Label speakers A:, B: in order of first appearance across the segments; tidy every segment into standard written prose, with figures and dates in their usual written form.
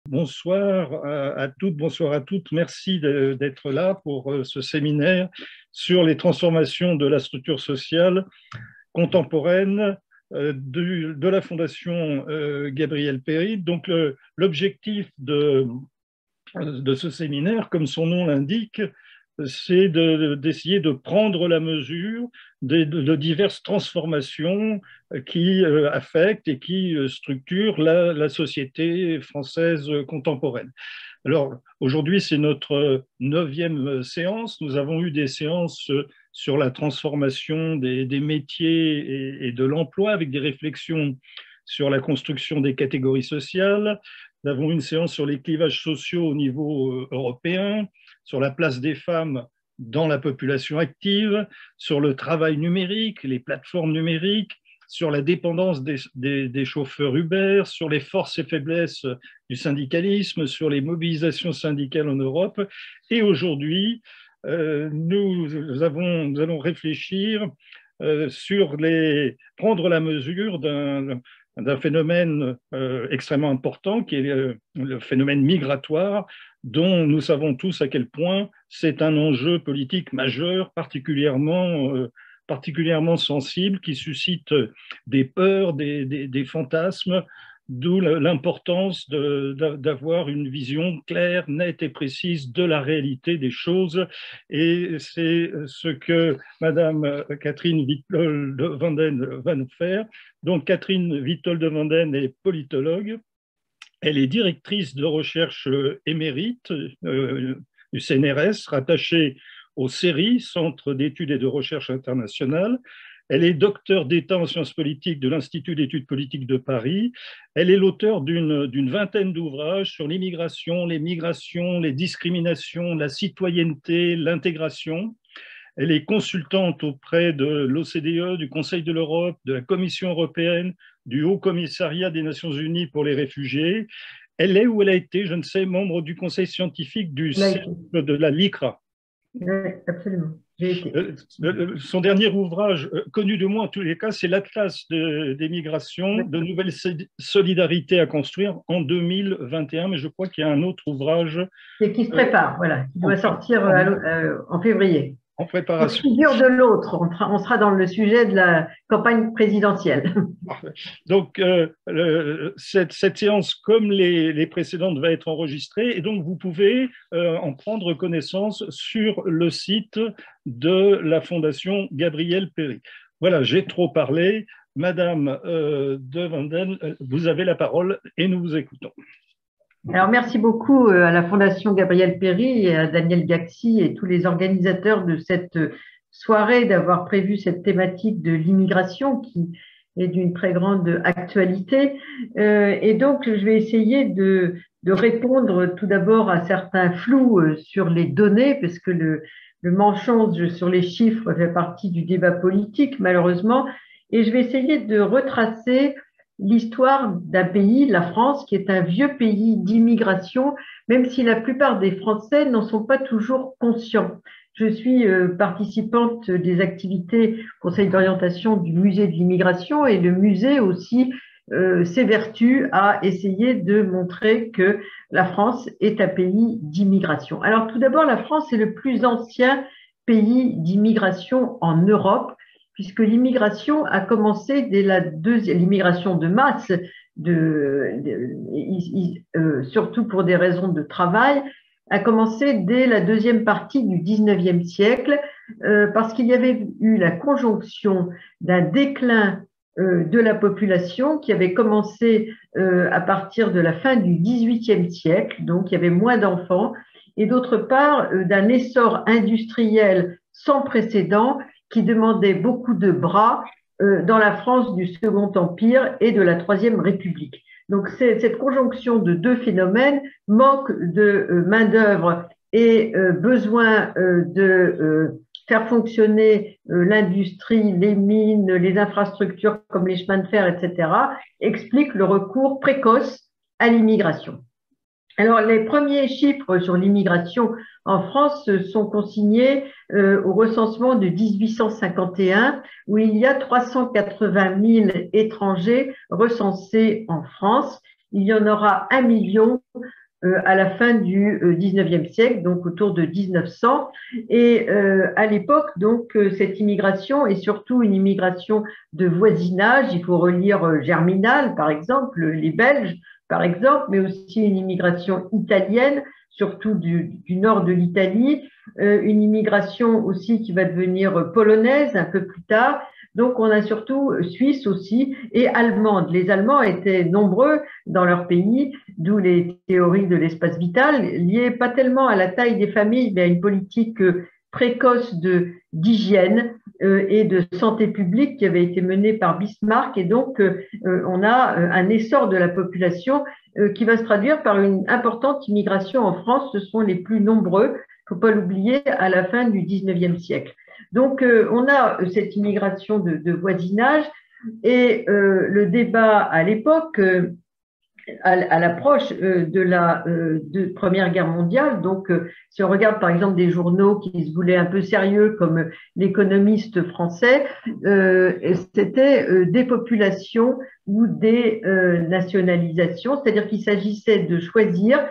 A: Bonsoir à toutes, bonsoir à toutes. Merci d'être là pour ce séminaire sur les transformations de la structure sociale contemporaine de la Fondation Gabriel Péri. Donc, l'objectif de ce séminaire, comme son nom l'indique, c'est d'essayer de prendre la mesure de diverses transformations qui affectent et qui structurent la société française contemporaine. Alors, aujourd'hui, c'est notre 9e séance. Nous avons eu des séances sur la transformation des métiers et de l'emploi, avec des réflexions sur la construction des catégories sociales. Nous avons eu une séance sur les clivages sociaux au niveau européen, sur la place des femmes dans la population active, sur le travail numérique, les plateformes numériques, sur la dépendance des chauffeurs Uber, sur les forces et faiblesses du syndicalisme, sur les mobilisations syndicales en Europe. Et aujourd'hui, nous allons réfléchir prendre la mesure d'un phénomène extrêmement important qui est le phénomène migratoire, dont nous savons tous à quel point c'est un enjeu politique majeur, particulièrement sensible, qui suscite des peurs, des fantasmes, d'où l'importance d'avoir une vision claire, nette et précise de la réalité des choses. Et c'est ce que Madame Catherine Withold-Vanden va nous faire. Donc, Catherine Withold-Vanden est politologue. Elle est directrice de recherche émérite du CNRS, rattachée au CERI, Centre d'études et de recherche internationale. Elle est docteure d'État en sciences politiques de l'Institut d'études politiques de Paris. Elle est l'auteure d'une vingtaine d'ouvrages sur l'immigration, les migrations, les discriminations, la citoyenneté, l'intégration. Elle est consultante auprès de l'OCDE, du Conseil de l'Europe, de la Commission européenne, du Haut Commissariat des Nations Unies pour les réfugiés. Elle est ou elle a été, je ne sais, membre du conseil scientifique du cercle de la LICRA.
B: Oui, absolument.
A: Son dernier ouvrage, connu de moi en tous les cas, c'est l'Atlas des migrations, de nouvelles solidarités à construire en 2021, mais je crois qu'il y a un autre ouvrage.
B: Et qui se prépare, voilà, qui doit sortir en février.
A: En préparation.
B: Figure de l'autre, on sera dans le sujet de la campagne présidentielle.
A: Donc, cette séance, comme les précédentes, va être enregistrée et donc vous pouvez en prendre connaissance sur le site de la Fondation Gabriel Péri. Voilà, j'ai trop parlé. Madame de Vanden, vous avez la parole et nous vous écoutons.
B: Alors, merci beaucoup à la Fondation Gabriel Péri et à Daniel Gaxi et tous les organisateurs de cette soirée d'avoir prévu cette thématique de l'immigration qui est d'une très grande actualité. Et donc, je vais essayer de répondre tout d'abord à certains flous sur les données, parce que le mensonge sur les chiffres fait partie du débat politique, malheureusement. Et je vais essayer de retracer l'histoire d'un pays, la France, qui est un vieux pays d'immigration, même si la plupart des Français n'en sont pas toujours conscients. Je suis participante des activités conseil d'orientation du musée de l'immigration et le musée aussi s'évertue à essayer de montrer que la France est un pays d'immigration. Alors tout d'abord, la France est le plus ancien pays d'immigration en Europe, puisque l'immigration a commencé dès l'immigration de masse, surtout pour des raisons de travail, a commencé dès la deuxième partie du 19e siècle, parce qu'il y avait eu la conjonction d'un déclin de la population qui avait commencé à partir de la fin du 18e siècle, donc il y avait moins d'enfants, et d'autre part d'un essor industriel sans précédent qui demandait beaucoup de bras dans la France du Second Empire et de la Troisième République. Donc, cette conjonction de deux phénomènes, manque de main-d'œuvre et besoin de faire fonctionner l'industrie, les mines, les infrastructures comme les chemins de fer, etc., explique le recours précoce à l'immigration. Alors, les premiers chiffres sur l'immigration en France sont consignés au recensement de 1851, où il y a 380 000 étrangers recensés en France. Il y en aura 1 million à la fin du 19e siècle, donc autour de 1900. Et à l'époque, donc, cette immigration est surtout une immigration de voisinage. Il faut relire Germinal, par exemple, les Belges, par exemple, mais aussi une immigration italienne, surtout du nord de l'Italie, une immigration aussi qui va devenir polonaise un peu plus tard. Donc, on a surtout Suisse aussi et allemande. Les Allemands étaient nombreux dans leur pays, d'où les théories de l'espace vital, liées pas tellement à la taille des familles, mais à une politique précoce d'hygiène et de santé publique qui avait été menée par Bismarck. Et donc, on a un essor de la population qui va se traduire par une importante immigration en France. Ce sont les plus nombreux, il ne faut pas l'oublier, à la fin du 19e siècle. Donc, on a cette immigration de voisinage et le débat à l'époque, à l'approche de la Première Guerre mondiale. Donc, si on regarde par exemple des journaux qui se voulaient un peu sérieux comme l'Économiste français, c'était des populations ou des nationalisations, c'est-à-dire qu'il s'agissait de choisir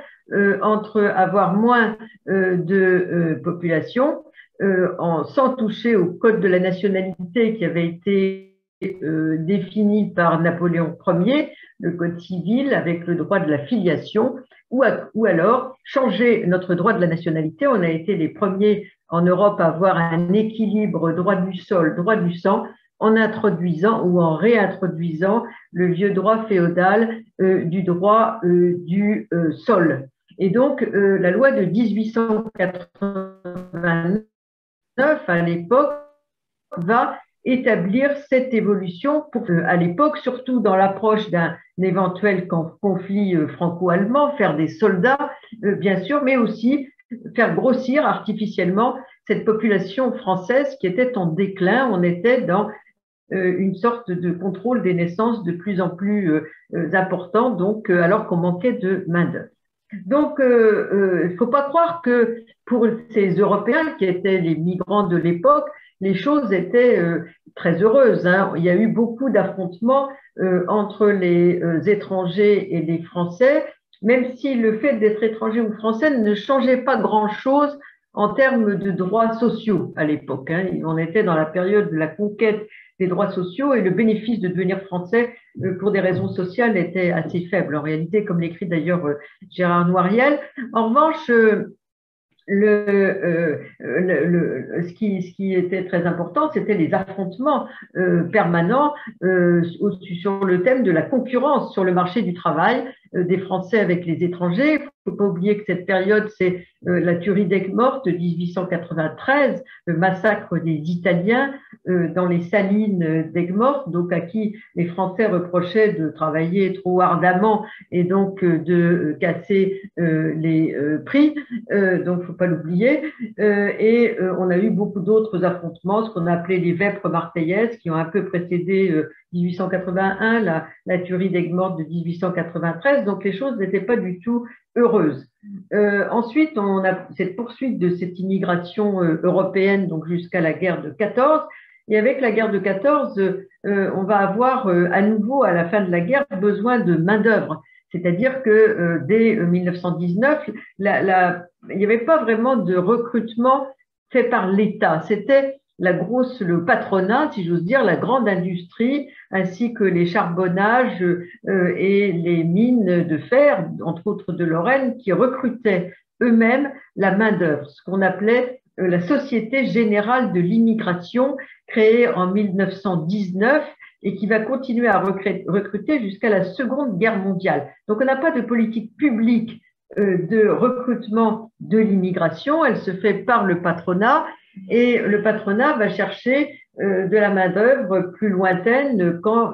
B: entre avoir moins de population sans toucher au code de la nationalité qui avait été défini par Napoléon Ier, le code civil avec le droit de la filiation, ou alors changer notre droit de la nationalité. On a été les premiers en Europe à avoir un équilibre droit du sol, droit du sang, en introduisant ou en réintroduisant le vieux droit féodal du droit du sol. Et donc, la loi de 1889, à l'époque, va établir cette évolution pour, à l'époque, surtout dans l'approche d'un éventuel conflit franco-allemand, faire des soldats, bien sûr, mais aussi faire grossir artificiellement cette population française qui était en déclin. On était dans une sorte de contrôle des naissances de plus en plus important, donc alors qu'on manquait de main-d'œuvre. Donc, il ne faut pas croire que pour ces Européens qui étaient les migrants de l'époque, les choses étaient très heureuses. Hein. Il y a eu beaucoup d'affrontements entre les étrangers et les Français, même si le fait d'être étranger ou français ne changeait pas grand-chose en termes de droits sociaux à l'époque. Hein. On était dans la période de la conquête des droits sociaux et le bénéfice de devenir français pour des raisons sociales était assez faible en réalité, comme l'écrit d'ailleurs Gérard Noiriel. En revanche, ce qui était très important, c'était les affrontements permanents sur le thème de la concurrence sur le marché du travail des Français avec les étrangers. Il ne faut pas oublier que cette période, c'est la tuerie d'Aigues-Mortes de 1893, le massacre des Italiens dans les salines d'Aigues-Mortes, donc à qui les Français reprochaient de travailler trop ardemment et donc de casser les prix. Donc, il ne faut pas l'oublier. Et on a eu beaucoup d'autres affrontements, ce qu'on a appelé les vêpres marseillaises, qui ont un peu précédé 1881, la tuerie d'Aigues-Mortes de 1893. Donc, les choses n'étaient pas du tout heureuses. Ensuite, on a cette poursuite de cette immigration européenne, donc jusqu'à la guerre de 14. Et avec la guerre de 14, on va avoir à nouveau, à la fin de la guerre, besoin de main-d'œuvre. C'est-à-dire que dès 1919, il n'y avait pas vraiment de recrutement fait par l'État. C'était le patronat, si j'ose dire, la grande industrie, ainsi que les charbonnages et les mines de fer, entre autres de Lorraine, qui recrutaient eux-mêmes la main-d'œuvre, ce qu'on appelait la Société générale de l'immigration, créée en 1919 et qui va continuer à recruter jusqu'à la Seconde Guerre mondiale. Donc, on n'a pas de politique publique de recrutement de l'immigration, elle se fait par le patronat et le patronat va chercher de la main-d'œuvre plus lointaine quand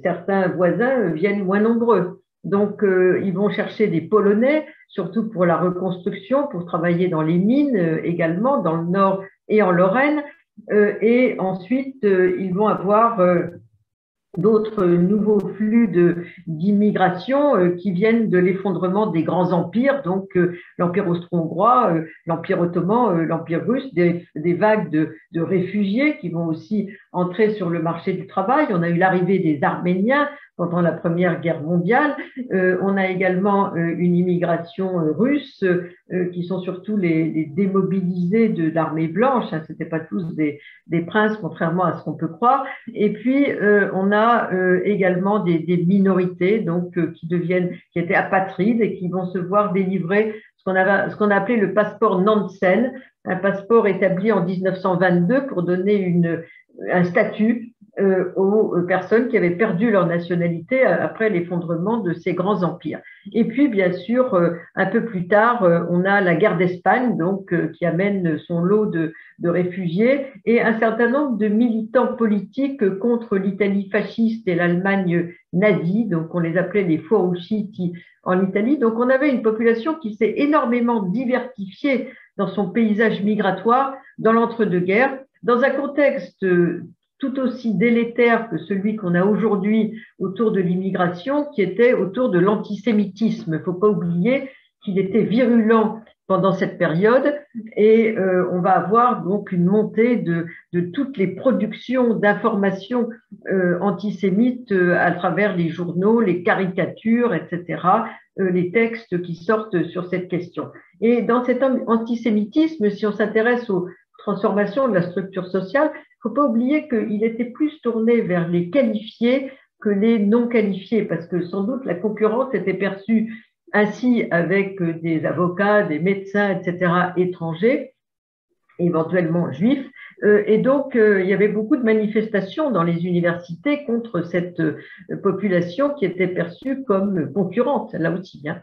B: certains voisins viennent moins nombreux. Donc, ils vont chercher des Polonais, surtout pour la reconstruction, pour travailler dans les mines également, dans le Nord et en Lorraine. Et ensuite, ils vont avoir d'autres nouveaux flux d'immigration qui viennent de l'effondrement des grands empires, donc l'Empire austro-hongrois, l'Empire ottoman, l'Empire russe, des vagues de réfugiés qui vont aussi entrer sur le marché du travail. On a eu l'arrivée des Arméniens pendant la Première Guerre mondiale. On a également une immigration russe, qui sont surtout les démobilisés de l'armée blanche. Hein, ce n'étaient pas tous des princes, contrairement à ce qu'on peut croire. Et puis, on a également des minorités donc, qui étaient apatrides et qui vont se voir délivrer ce qu'on a appelé le passeport Nansen, un passeport établi en 1922 pour donner un statut aux personnes qui avaient perdu leur nationalité après l'effondrement de ces grands empires. Et puis, bien sûr, un peu plus tard, on a la guerre d'Espagne, donc qui amène son lot de réfugiés et un certain nombre de militants politiques contre l'Italie fasciste et l'Allemagne nazie. Donc, on les appelait les fuoriusciti en Italie. Donc, on avait une population qui s'est énormément diversifiée dans son paysage migratoire dans l'entre-deux-guerres, dans un contexte tout aussi délétère que celui qu'on a aujourd'hui autour de l'immigration, qui était autour de l'antisémitisme. Il ne faut pas oublier qu'il était virulent pendant cette période et on va avoir donc une montée de toutes les productions d'informations antisémites à travers les journaux, les caricatures, etc., les textes qui sortent sur cette question. Et dans cet antisémitisme, si on s'intéresse aux transformations de la structure sociale, il ne faut pas oublier qu'il était plus tourné vers les qualifiés que les non qualifiés, parce que sans doute la concurrence était perçue ainsi avec des avocats, des médecins, etc., étrangers, éventuellement juifs. Et donc, il y avait beaucoup de manifestations dans les universités contre cette population qui était perçue comme concurrente, là aussi. Hein.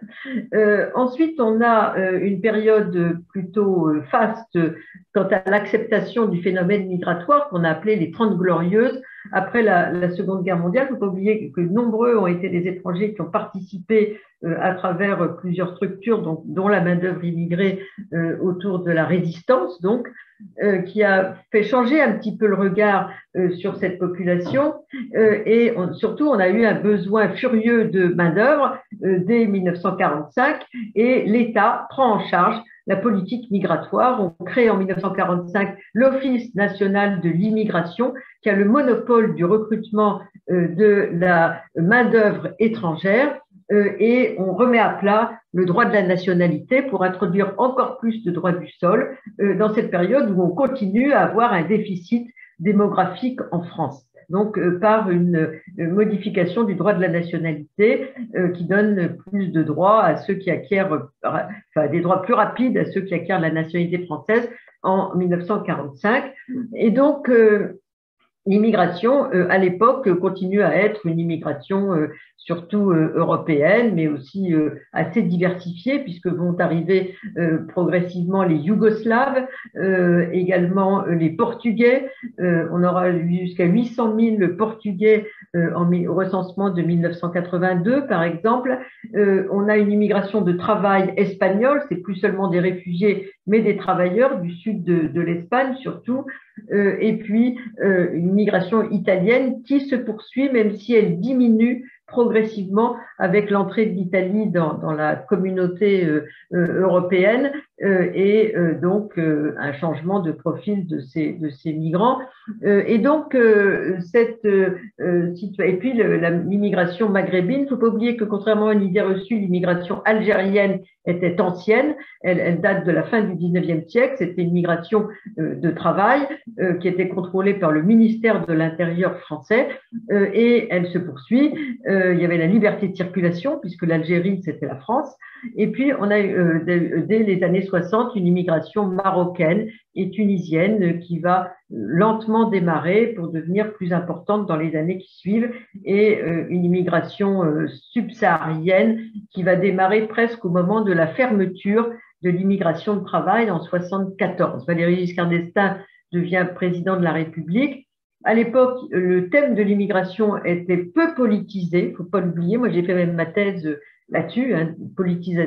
B: Ensuite, on a une période plutôt faste quant à l'acceptation du phénomène migratoire qu'on a appelé les 30 glorieuses. Après la Seconde Guerre mondiale, il ne faut pas oublier que nombreux ont été les étrangers qui ont participé à travers plusieurs structures, donc, dont la main-d'œuvre immigrée autour de la résistance, donc, qui a fait changer un petit peu le regard sur cette population. Et surtout, on a eu un besoin furieux de main-d'œuvre dès 1945 et l'État prend en charge la politique migratoire. On crée en 1945 l'Office national de l'immigration qui a le monopole du recrutement de la main-d'œuvre étrangère. Et on remet à plat le droit de la nationalité pour introduire encore plus de droit du sol dans cette période où on continue à avoir un déficit démographique en France. Donc, par une modification du droit de la nationalité qui donne plus de droits à ceux qui acquièrent, enfin, des droits plus rapides à ceux qui acquièrent la nationalité française en 1945. Et donc, l'immigration, à l'époque, continue à être une immigration surtout européenne, mais aussi assez diversifiée, puisque vont arriver progressivement les Yougoslaves, également les Portugais. On aura jusqu'à 800 000 Portugais au recensement de 1982, par exemple. On a une immigration de travail espagnole, c'est plus seulement des réfugiés, mais des travailleurs du sud de l'Espagne surtout. Et puis une migration italienne qui se poursuit, même si elle diminue progressivement avec l'entrée de l'Italie dans la communauté européenne et donc un changement de profil de ces migrants. Et donc, et puis l'immigration maghrébine, il ne faut pas oublier que contrairement à une idée reçue, l'immigration algérienne était ancienne, elle date de la fin du 19e siècle, c'était une migration de travail qui était contrôlée par le ministère de l'Intérieur français et elle se poursuit. Il y avait la liberté de circulation puisque l'Algérie c'était la France et puis on a eu dès les années 60 une immigration marocaine et tunisienne qui va lentement démarrer pour devenir plus importante dans les années qui suivent et une immigration subsaharienne qui va démarrer presque au moment de la fermeture de l'immigration de travail en 1974. Valéry Giscard d'Estaing devient président de la République. À l'époque, le thème de l'immigration était peu politisé, il ne faut pas l'oublier. Moi, j'ai fait même ma thèse là-dessus, hein,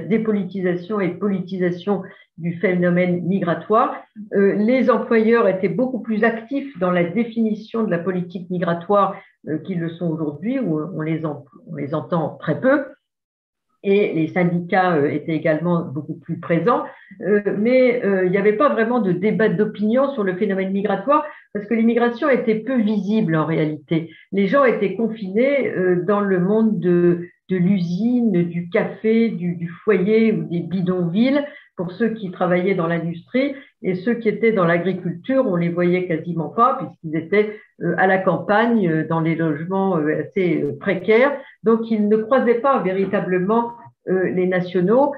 B: dépolitisation et politisation du phénomène migratoire. Les employeurs étaient beaucoup plus actifs dans la définition de la politique migratoire qu'ils le sont aujourd'hui, où on les entend très peu. et les syndicats étaient également beaucoup plus présents, mais il n'y avait pas vraiment de débat d'opinion sur le phénomène migratoire parce que l'immigration était peu visible en réalité. Les gens étaient confinés dans le monde de l'usine, du café, du foyer ou des bidonvilles pour ceux qui travaillaient dans l'industrie, et ceux qui étaient dans l'agriculture, on les voyait quasiment pas puisqu'ils étaient à la campagne, dans les logements assez précaires. Donc, ils ne croisaient pas véritablement les nationaux,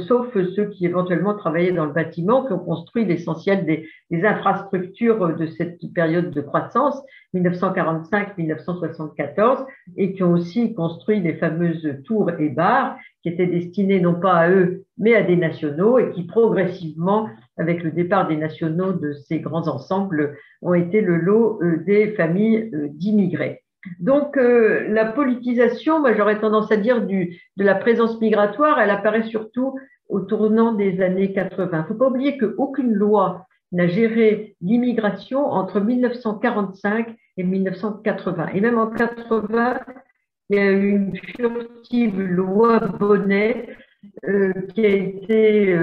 B: sauf ceux qui éventuellement travaillaient dans le bâtiment, qui ont construit l'essentiel des infrastructures de cette période de croissance, 1945-1974, et qui ont aussi construit les fameuses tours et bars, qui étaient destinées non pas à eux, mais à des nationaux, et qui progressivement, avec le départ des nationaux de ces grands ensembles, ont été le lot des familles d'immigrés. Donc, la politisation, moi j'aurais tendance à dire de la présence migratoire, elle apparaît surtout au tournant des années 80. Il ne faut pas oublier qu'aucune loi n'a géré l'immigration entre 1945 et 1980. Et même en 80, il y a eu une furtive loi Bonnet qui a été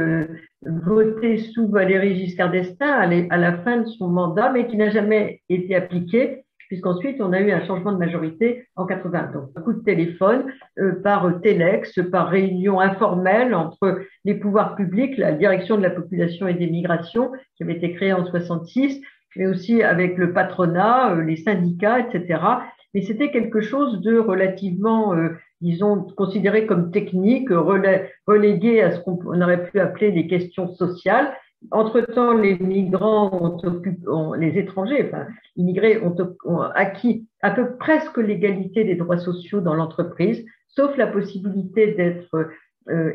B: votée sous Valéry Giscard d'Estaing à la fin de son mandat, mais qui n'a jamais été appliquée, puisqu'ensuite on a eu un changement de majorité en 80. Donc, un coup de téléphone par téléx, par réunion informelle entre les pouvoirs publics, la direction de la population et des migrations, qui avait été créée en 66, mais aussi avec le patronat, les syndicats, etc. Mais c'était quelque chose de relativement, disons, considéré comme technique, relégué à ce qu'on aurait pu appeler des questions sociales. Entre-temps, les migrants les étrangers, enfin, immigrés ont acquis à peu presque l'égalité des droits sociaux dans l'entreprise, sauf la possibilité d'être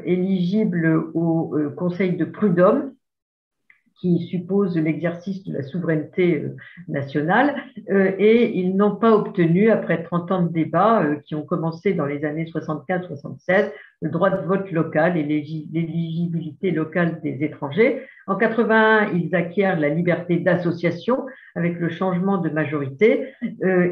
B: éligible au Conseil de prud'homme, qui suppose l'exercice de la souveraineté nationale, et ils n'ont pas obtenu, après 30 ans de débats qui ont commencé dans les années 64-76, le droit de vote local et l'éligibilité locale des étrangers. En 81, ils acquièrent la liberté d'association avec le changement de majorité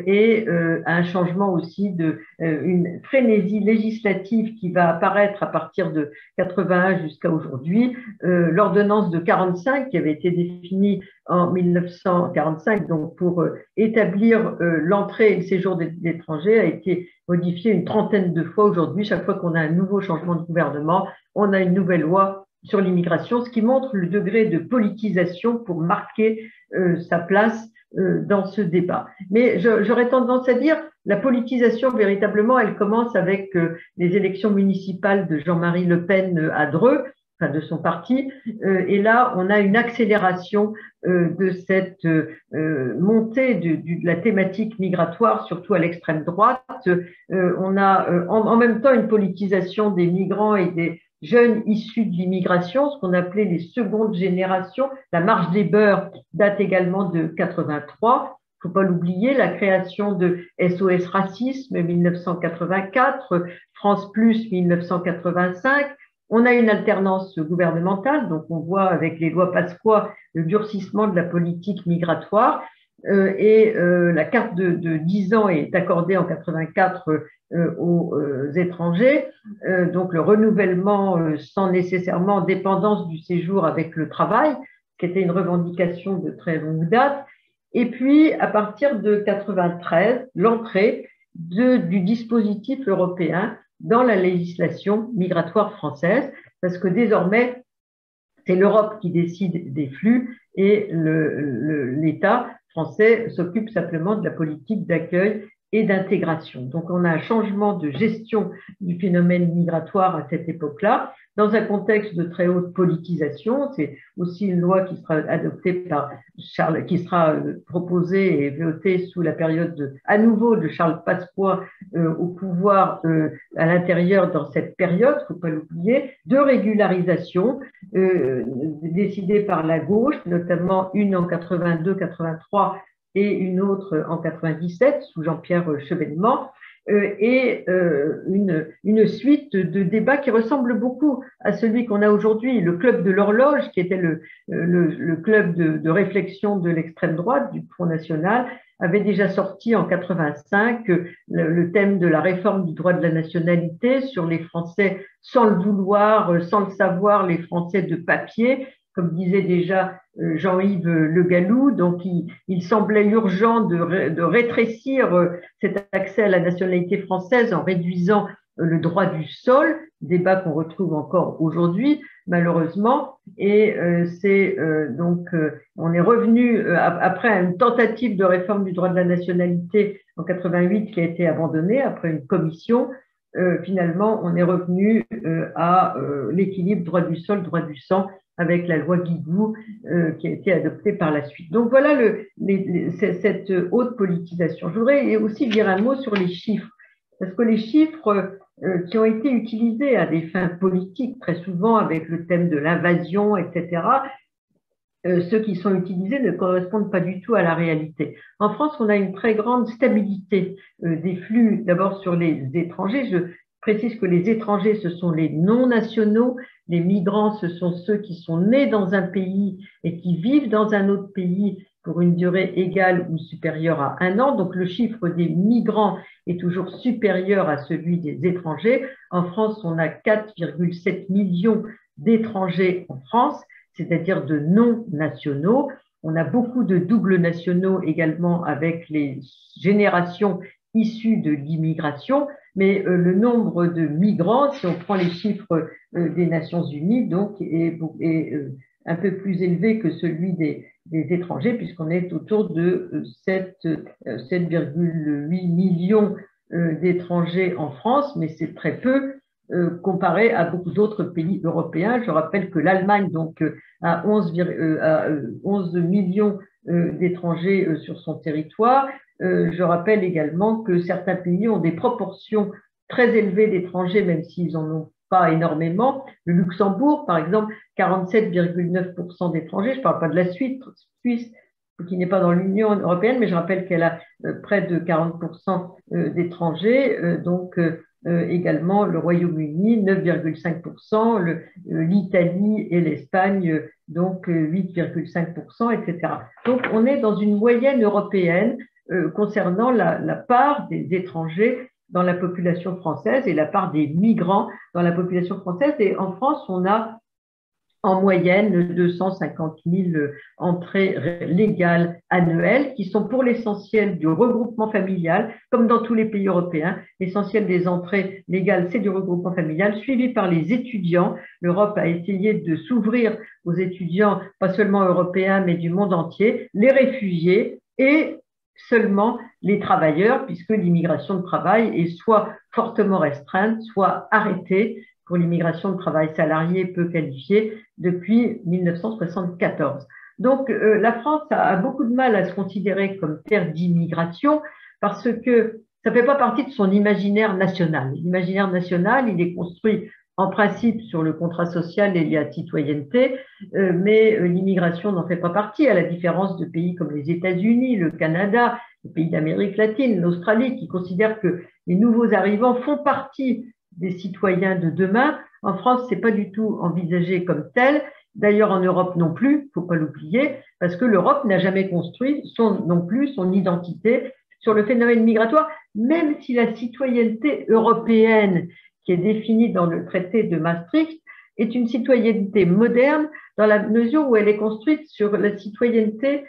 B: et un changement aussi une frénésie législative qui va apparaître à partir de 81 jusqu'à aujourd'hui. L'ordonnance de 45 qui avait été définie en 1945, donc pour établir l'entrée et le séjour des étrangers, a été modifiée une trentaine de fois aujourd'hui. Chaque fois qu'on a un nouveau changement de gouvernement, on a une nouvelle loi sur l'immigration, ce qui montre le degré de politisation pour marquer sa place dans ce débat. Mais j'aurais tendance à dire la politisation, véritablement, elle commence avec les élections municipales de Jean-Marie Le Pen à Dreux, enfin de son parti, et là on a une accélération de cette montée de la thématique migratoire, surtout à l'extrême droite. On a en même temps une politisation des migrants et des jeunes issus de l'immigration, ce qu'on appelait les secondes générations. La marche des beurs date également de 83. Il ne faut pas l'oublier, la création de SOS Racisme 1984, France Plus 1985. On a une alternance gouvernementale, donc on voit avec les lois Pasqua le durcissement de la politique migratoire, et la carte de 10 ans est accordée en 84 aux étrangers, donc le renouvellement sans nécessairement dépendance du séjour avec le travail, qui était une revendication de très longue date. Et puis, à partir de 93, l'entrée du dispositif européen dans la législation migratoire française, parce que désormais, c'est l'Europe qui décide des flux et l'État français s'occupe simplement de la politique d'accueil et d'intégration. Donc, on a un changement de gestion du phénomène migratoire à cette époque-là, dans un contexte de très haute politisation. C'est aussi une loi qui sera adoptée par qui sera proposée et votée sous la période à nouveau de Charles Pasqua au pouvoir à l'intérieur dans cette période, il ne faut pas l'oublier, de régularisation décidée par la gauche, notamment une en 82-83 et une autre en 97 sous Jean-Pierre Chevènement, et une suite de débats qui ressemble beaucoup à celui qu'on a aujourd'hui, le club de l'horloge, qui était le club de réflexion de l'extrême droite, du Front National, avait déjà sorti en 85 le thème de la réforme du droit de la nationalité sur les Français sans le vouloir, sans le savoir, les Français de papier, comme disait déjà Jean-Yves Le Gallou. Donc, il semblait urgent de rétrécir cet accès à la nationalité française en réduisant le droit du sol, débat qu'on retrouve encore aujourd'hui, malheureusement. Et on est revenu, après une tentative de réforme du droit de la nationalité en 88 qui a été abandonnée après une commission, finalement, on est revenu à l'équilibre droit du sol, droit du sang, avec la loi Guigou qui a été adoptée par la suite. Donc voilà cette haute politisation. Je voudrais aussi dire un mot sur les chiffres, parce que les chiffres qui ont été utilisés à des fins politiques, très souvent avec le thème de l'invasion, etc., ceux qui sont utilisés ne correspondent pas du tout à la réalité. En France, on a une très grande stabilité des flux, d'abord sur les étrangers. Je précise que les étrangers, ce sont les non-nationaux. Les migrants, ce sont ceux qui sont nés dans un pays et qui vivent dans un autre pays pour une durée égale ou supérieure à 1 an. Donc, le chiffre des migrants est toujours supérieur à celui des étrangers. En France, on a 4,7 millions d'étrangers en France, c'est-à-dire de non-nationaux. On a beaucoup de doubles nationaux également avec les générations issues de l'immigration, mais le nombre de migrants, si on prend les chiffres des Nations Unies, donc, est un peu plus élevé que celui des étrangers, puisqu'on est autour de 7,8 millions d'étrangers en France, mais c'est très peu comparé à beaucoup d'autres pays européens. Je rappelle que l'Allemagne donc a 11 millions d'étrangers sur son territoire. Je rappelle également que certains pays ont des proportions très élevées d'étrangers, même s'ils n'en ont pas énormément. Le Luxembourg, par exemple, 47,9% d'étrangers. Je ne parle pas de la Suisse, qui n'est pas dans l'Union européenne, mais je rappelle qu'elle a près de 40% d'étrangers. Également le Royaume-Uni, 9,5%, l'Italie et l'Espagne, donc 8,5%, etc. Donc, on est dans une moyenne européenne concernant la part des étrangers dans la population française et la part des migrants dans la population française. Et en France, on a en moyenne 250 000 entrées légales annuelles qui sont pour l'essentiel du regroupement familial, comme dans tous les pays européens. L'essentiel des entrées légales, c'est du regroupement familial, suivi par les étudiants. L'Europe a essayé de s'ouvrir aux étudiants, pas seulement européens, mais du monde entier, les réfugiés et seulement les travailleurs, puisque l'immigration de travail est soit fortement restreinte, soit arrêtée pour l'immigration de travail salarié peu qualifié depuis 1974. Donc, la France a beaucoup de mal à se considérer comme terre d'immigration parce que ça ne fait pas partie de son imaginaire national. L'imaginaire national, il est construit en principe sur le contrat social et la citoyenneté, mais l'immigration n'en fait pas partie, à la différence de pays comme les États-Unis, le Canada, les pays d'Amérique latine, l'Australie, qui considèrent que les nouveaux arrivants font partie des citoyens de demain. En France, c'est pas du tout envisagé comme tel. D'ailleurs, en Europe non plus, faut pas l'oublier, parce que l'Europe n'a jamais construit non plus son identité sur le phénomène migratoire, même si la citoyenneté européenne qui est définie dans le traité de Maastricht est une citoyenneté moderne dans la mesure où elle est construite sur la citoyenneté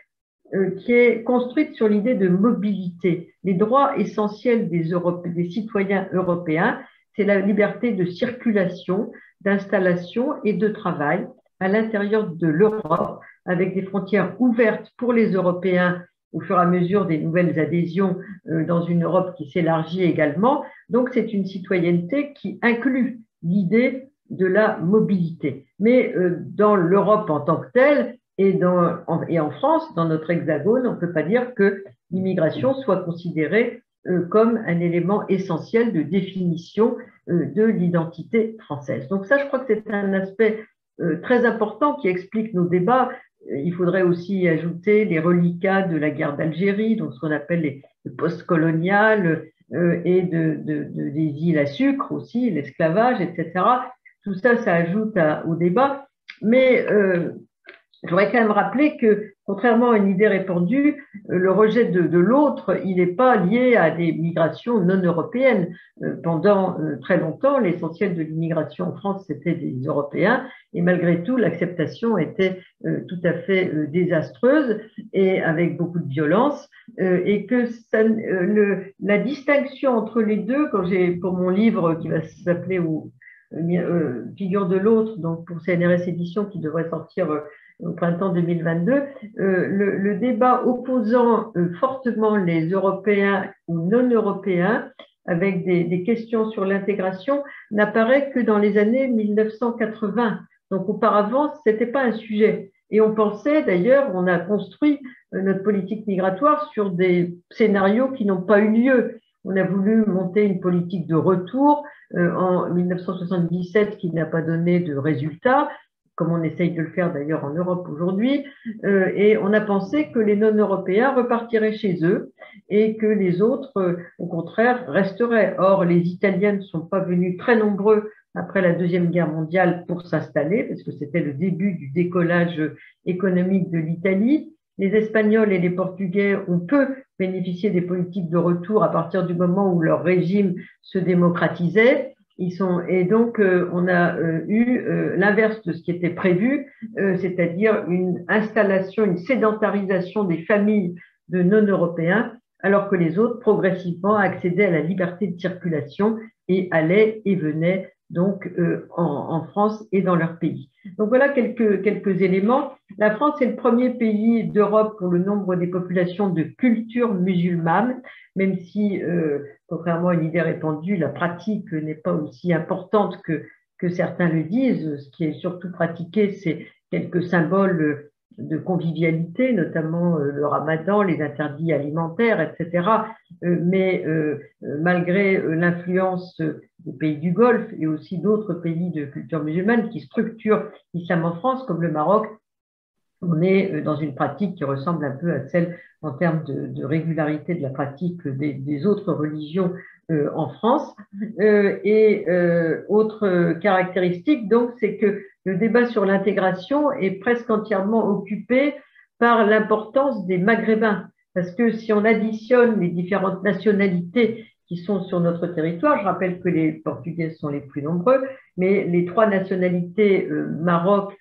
B: qui est construite sur l'idée de mobilité. Les droits essentiels des citoyens européens, c'est la liberté de circulation, d'installation et de travail à l'intérieur de l'Europe, avec des frontières ouvertes pour les Européens au fur et à mesure des nouvelles adhésions dans une Europe qui s'élargit également. Donc, c'est une citoyenneté qui inclut l'idée de la mobilité. Mais dans l'Europe en tant que telle et en France, dans notre hexagone, on ne peut pas dire que l'immigration soit considérée comme un élément essentiel de définition de l'identité française. Donc ça, je crois que c'est un aspect très important qui explique nos débats. Il faudrait aussi ajouter les reliquats de la guerre d'Algérie, donc ce qu'on appelle les post-coloniales, et des îles à sucre aussi, l'esclavage, etc. Tout ça, ça ajoute au débat. Mais je voudrais quand même rappeler que, contrairement à une idée répandue, le rejet de l'autre, il n'est pas lié à des migrations non européennes. Pendant très longtemps, l'essentiel de l'immigration en France, c'était des Européens, et malgré tout, l'acceptation était tout à fait désastreuse et avec beaucoup de violence, et que la distinction entre les deux, quand pour mon livre qui va s'appeler Figure de l'autre, donc pour CNRS Éditions, qui devrait sortir au printemps 2022, le débat opposant fortement les Européens ou non-Européens avec des questions sur l'intégration n'apparaît que dans les années 1980. Donc auparavant, ce n'était pas un sujet. Et on pensait, d'ailleurs, on a construit notre politique migratoire sur des scénarios qui n'ont pas eu lieu. On a voulu monter une politique de retour en 1977 qui n'a pas donné de résultats, comme on essaye de le faire d'ailleurs en Europe aujourd'hui, et on a pensé que les non-européens repartiraient chez eux et que les autres, au contraire, resteraient. Or, les Italiens ne sont pas venus très nombreux après la Deuxième Guerre mondiale pour s'installer, parce que c'était le début du décollage économique de l'Italie. Les Espagnols et les Portugais ont peu bénéficié des politiques de retour à partir du moment où leur régime se démocratisait. Et donc, on a eu l'inverse de ce qui était prévu, c'est-à-dire une installation, une sédentarisation des familles de non-européens, alors que les autres, progressivement, accédaient à la liberté de circulation et allaient et venaient donc en France et dans leur pays. Donc voilà quelques éléments. La France est le premier pays d'Europe pour le nombre des populations de culture musulmane, même si, contrairement à une idée répandue, la pratique n'est pas aussi importante que certains le disent. Ce qui est surtout pratiqué, c'est quelques symboles de convivialité, notamment le ramadan, les interdits alimentaires, etc. Mais malgré l'influence des pays du Golfe et aussi d'autres pays de culture musulmane qui structurent l'islam en France, comme le Maroc, on est dans une pratique qui ressemble un peu à celle en termes de régularité de la pratique des autres religions en France. Autre caractéristique, donc, c'est que le débat sur l'intégration est presque entièrement occupé par l'importance des Maghrébins. Parce que si on additionne les différentes nationalités qui sont sur notre territoire, je rappelle que les Portugais sont les plus nombreux, mais les trois nationalités, Maroc,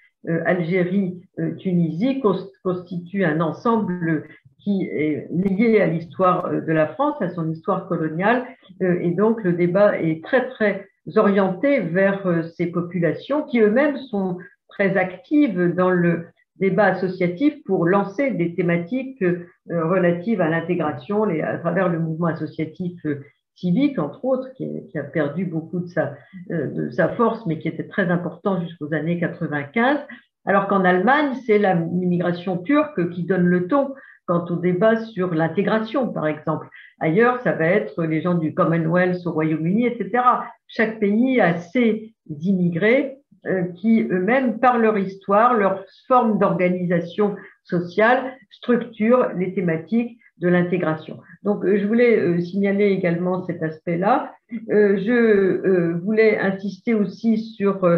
B: Algérie, Tunisie, constituent un ensemble qui est lié à l'histoire de la France, à son histoire coloniale, et donc le débat est très, très orienté vers ces populations qui eux-mêmes sont très actives dans le débat associatif pour lancer des thématiques relatives à l'intégration à travers le mouvement associatif civique, entre autres, qui a perdu beaucoup de sa force, mais qui était très important jusqu'aux années 95, alors qu'en Allemagne, c'est l'immigration turque qui donne le ton quant au débat sur l'intégration, par exemple. Ailleurs, ça va être les gens du Commonwealth au Royaume-Uni, etc. Chaque pays a ses immigrés qui eux-mêmes, par leur histoire, leur forme d'organisation sociale, structurent les thématiques de l'intégration. Donc, je voulais signaler également cet aspect-là. Je voulais insister aussi sur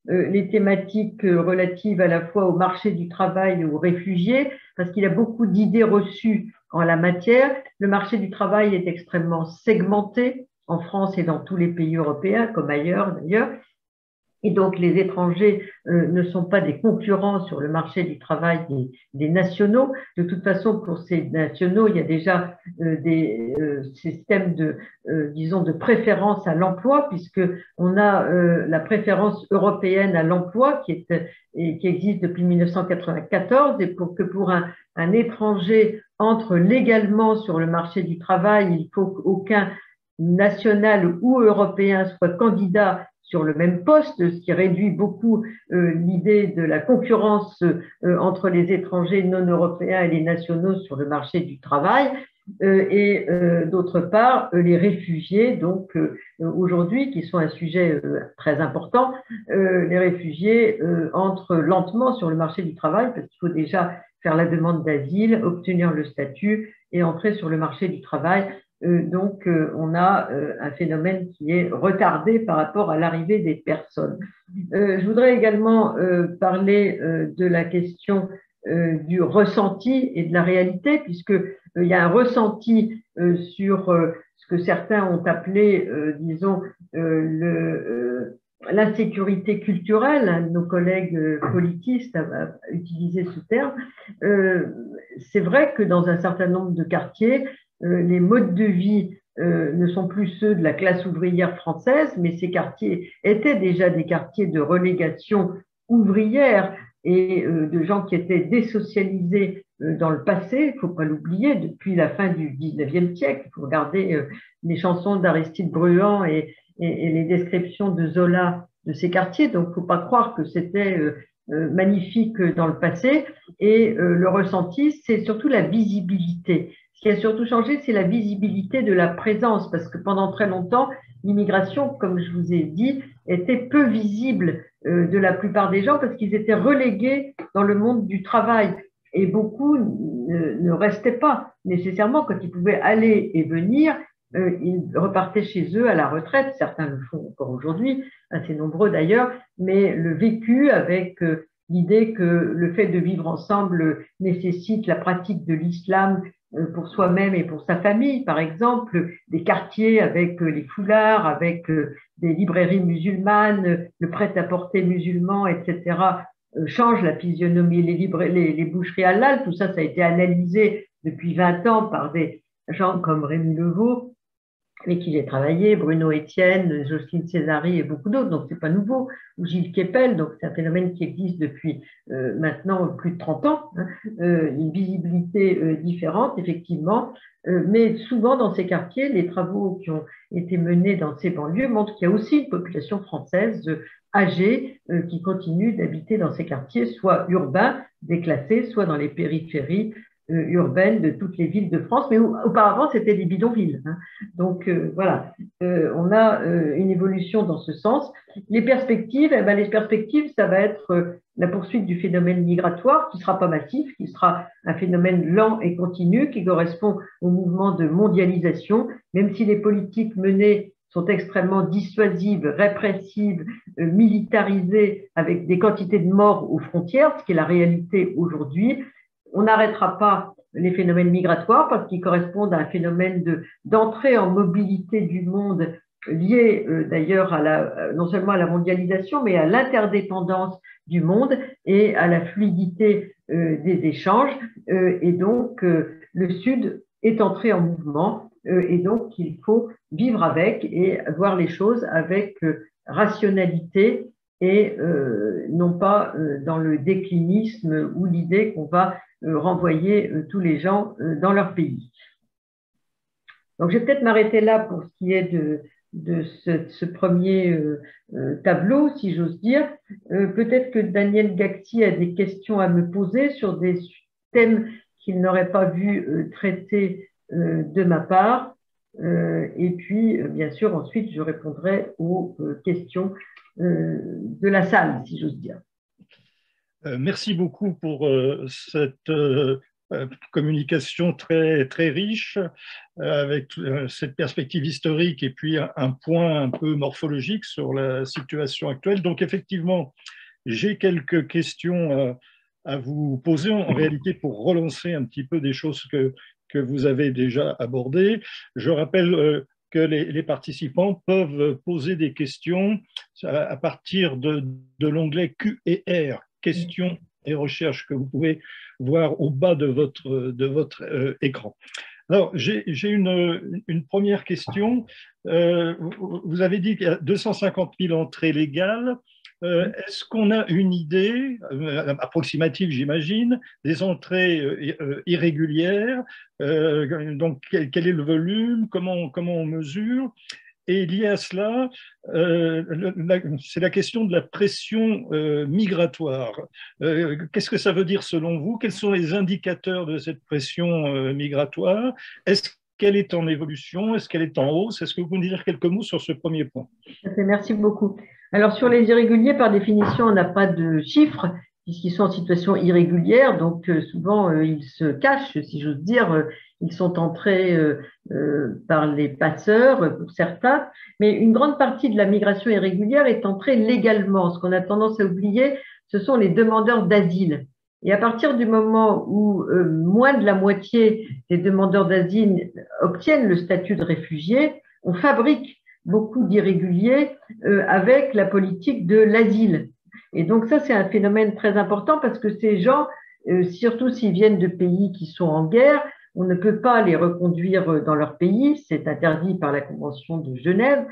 B: les thématiques relatives à la fois au marché du travail et aux réfugiés, parce qu'il y a beaucoup d'idées reçues en la matière. Le marché du travail est extrêmement segmenté en France et dans tous les pays européens, comme ailleurs d'ailleurs. Et donc, les étrangers ne sont pas des concurrents sur le marché du travail des nationaux. De toute façon, pour ces nationaux, il y a déjà des systèmes disons, de préférence à l'emploi, puisque on a la préférence européenne à l'emploi qui existe depuis 1994, et pour un étranger entre légalement sur le marché du travail, il faut qu'aucun national ou européen soit candidat sur le même poste, ce qui réduit beaucoup l'idée de la concurrence entre les étrangers non européens et les nationaux sur le marché du travail. Et d'autre part, les réfugiés, donc aujourd'hui, qui sont un sujet très important, les réfugiés entrent lentement sur le marché du travail parce qu'il faut déjà faire la demande d'asile, obtenir le statut et entrer sur le marché du travail Donc, on a un phénomène qui est retardé par rapport à l'arrivée des personnes. Je voudrais également parler de la question du ressenti et de la réalité, puisqu'il y a un ressenti sur ce que certains ont appelé, disons, l'insécurité culturelle. Un de nos collègues politistes a utilisé ce terme. C'est vrai que dans un certain nombre de quartiers, les modes de vie ne sont plus ceux de la classe ouvrière française, mais ces quartiers étaient déjà des quartiers de relégation ouvrière et de gens qui étaient désocialisés dans le passé, il ne faut pas l'oublier, depuis la fin du 19e siècle. Il faut regarder les chansons d'Aristide Bruand et les descriptions de Zola de ces quartiers, donc il ne faut pas croire que c'était magnifique dans le passé. Et le ressenti, c'est surtout la visibilité. Ce qui a surtout changé, c'est la visibilité de la présence, parce que pendant très longtemps, l'immigration, comme je vous ai dit, était peu visible de la plupart des gens parce qu'ils étaient relégués dans le monde du travail. Et beaucoup ne restaient pas nécessairement quand ils pouvaient aller et venir. Ils repartaient chez eux à la retraite. Certains le font encore aujourd'hui, assez nombreux d'ailleurs, mais le vécu avec l'idée que le fait de vivre ensemble nécessite la pratique de l'islam pour soi-même et pour sa famille, par exemple, des quartiers avec les foulards, avec des librairies musulmanes, le prêt-à-porter musulman, etc., change la physionomie. Les boucheries halal, tout ça, ça a été analysé depuis 20 ans par des gens comme Rémi Levaux, avec qui j'ai travaillé, Bruno Etienne, Jocelyne Césari et beaucoup d'autres, donc c'est pas nouveau, ou Gilles Kepel, donc c'est un phénomène qui existe depuis maintenant plus de 30 ans, hein, une visibilité différente, effectivement, mais souvent dans ces quartiers, les travaux qui ont été menés dans ces banlieues montrent qu'il y a aussi une population française âgée qui continue d'habiter dans ces quartiers, soit urbains, déclassés, soit dans les périphéries urbaines de toutes les villes de France, mais auparavant c'était des bidonvilles. Hein. Donc voilà, on a une évolution dans ce sens. Les perspectives, ça va être la poursuite du phénomène migratoire qui ne sera pas massif, qui sera un phénomène lent et continu, qui correspond au mouvement de mondialisation, même si les politiques menées sont extrêmement dissuasives, répressives, militarisées, avec des quantités de morts aux frontières, ce qui est la réalité aujourd'hui. On n'arrêtera pas les phénomènes migratoires parce qu'ils correspondent à un phénomène d'entrée en mobilité du monde lié d'ailleurs non seulement à la mondialisation, mais à l'interdépendance du monde et à la fluidité des échanges. Et donc, le Sud est entré en mouvement et donc il faut vivre avec et voir les choses avec rationalité et non pas dans le déclinisme ou l'idée qu'on va renvoyer tous les gens dans leur pays. Donc, je vais peut-être m'arrêter là pour ce qui est de ce premier tableau, si j'ose dire. Peut-être que Daniel Gacti a des questions à me poser sur des thèmes qu'il n'aurait pas vu traiter de ma part. Et puis, bien sûr, ensuite, je répondrai aux questions de la salle, si j'ose dire.
A: Merci beaucoup pour cette communication très, très riche avec cette perspective historique et puis un point un peu morphologique sur la situation actuelle. Donc effectivement, j'ai quelques questions à vous poser en réalité pour relancer un petit peu des choses que vous avez déjà abordées. Je rappelle que les participants peuvent poser des questions à partir de l'onglet Q&R, questions et recherches que vous pouvez voir au bas de votre écran. Alors, j'ai une première question. Vous avez dit qu'il y a 250 000 entrées légales. Est-ce qu'on a une idée, approximative j'imagine, des entrées irrégulières? Donc, quel est le volume? Comment on mesure? Et lié à cela, c'est la question de la pression migratoire. Qu'est-ce que ça veut dire selon vous? Quels sont les indicateurs de cette pression migratoire? Est-ce qu'elle est en évolution? Est-ce qu'elle est en hausse? Est-ce que vous pouvez nous dire quelques mots sur ce premier point?
B: Merci beaucoup. Alors, sur les irréguliers, par définition, on n'a pas de chiffres, puisqu'ils sont en situation irrégulière, donc souvent ils se cachent, si j'ose dire, ils sont entrés par les passeurs pour certains, mais une grande partie de la migration irrégulière est entrée légalement. Ce qu'on a tendance à oublier, ce sont les demandeurs d'asile. Et à partir du moment où moins de la moitié des demandeurs d'asile obtiennent le statut de réfugié, on fabrique beaucoup d'irréguliers avec la politique de l'asile. Et donc ça, c'est un phénomène très important parce que ces gens, surtout s'ils viennent de pays qui sont en guerre, on ne peut pas les reconduire dans leur pays, c'est interdit par la Convention de Genève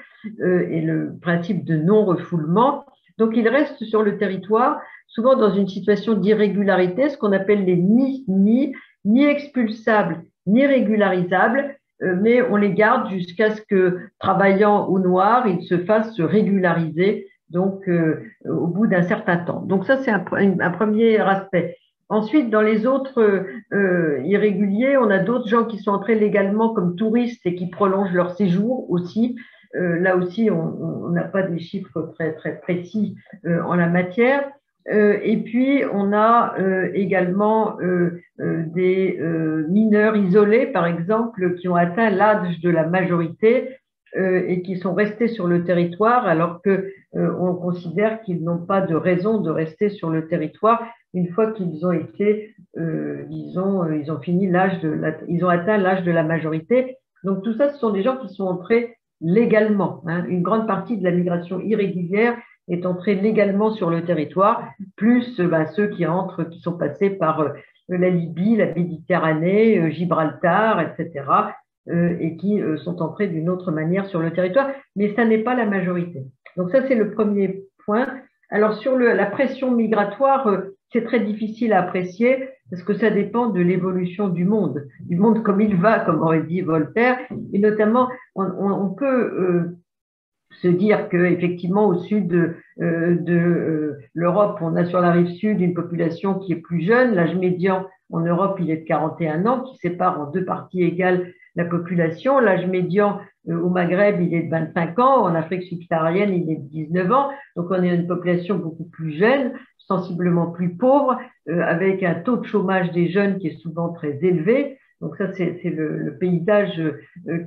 B: et le principe de non-refoulement. Donc ils restent sur le territoire, souvent dans une situation d'irrégularité, ce qu'on appelle les ni expulsables, ni régularisables, mais on les garde jusqu'à ce que, travaillant au noir, ils se fassent régulariser, donc au bout d'un certain temps. Donc ça, c'est un premier aspect. Ensuite, dans les autres irréguliers, on a d'autres gens qui sont entrés légalement comme touristes et qui prolongent leur séjour aussi. Là aussi, on n'a pas des chiffres très, très précis en la matière. Et puis, on a également des mineurs isolés, par exemple, qui ont atteint l'âge de la majorité et qui sont restés sur le territoire alors qu'on considère qu'ils n'ont pas de raison de rester sur le territoire une fois qu'ils ont été, ils ont fini ils ont atteint l'âge de la majorité. Donc tout ça, ce sont des gens qui sont entrés légalement. Hein. Une grande partie de la migration irrégulière est entrée légalement sur le territoire, plus ceux qui entrent, qui sont passés par la Libye, la Méditerranée, Gibraltar, etc., et qui sont entrés d'une autre manière sur le territoire. Mais ça n'est pas la majorité. Donc ça, c'est le premier point. Alors sur la pression migratoire, c'est très difficile à apprécier parce que ça dépend de l'évolution du monde comme il va, comme aurait dit Voltaire, et notamment on peut se dire qu'effectivement au sud de l'Europe, on a sur la rive sud une population qui est plus jeune, l'âge médian en Europe il est de 41 ans, qui sépare en deux parties égales la population, l'âge médian au Maghreb il est de 25 ans, en Afrique subsaharienne il est de 19 ans, donc on est une population beaucoup plus jeune, sensiblement plus pauvre, avec un taux de chômage des jeunes qui est souvent très élevé. Donc ça, c'est le paysage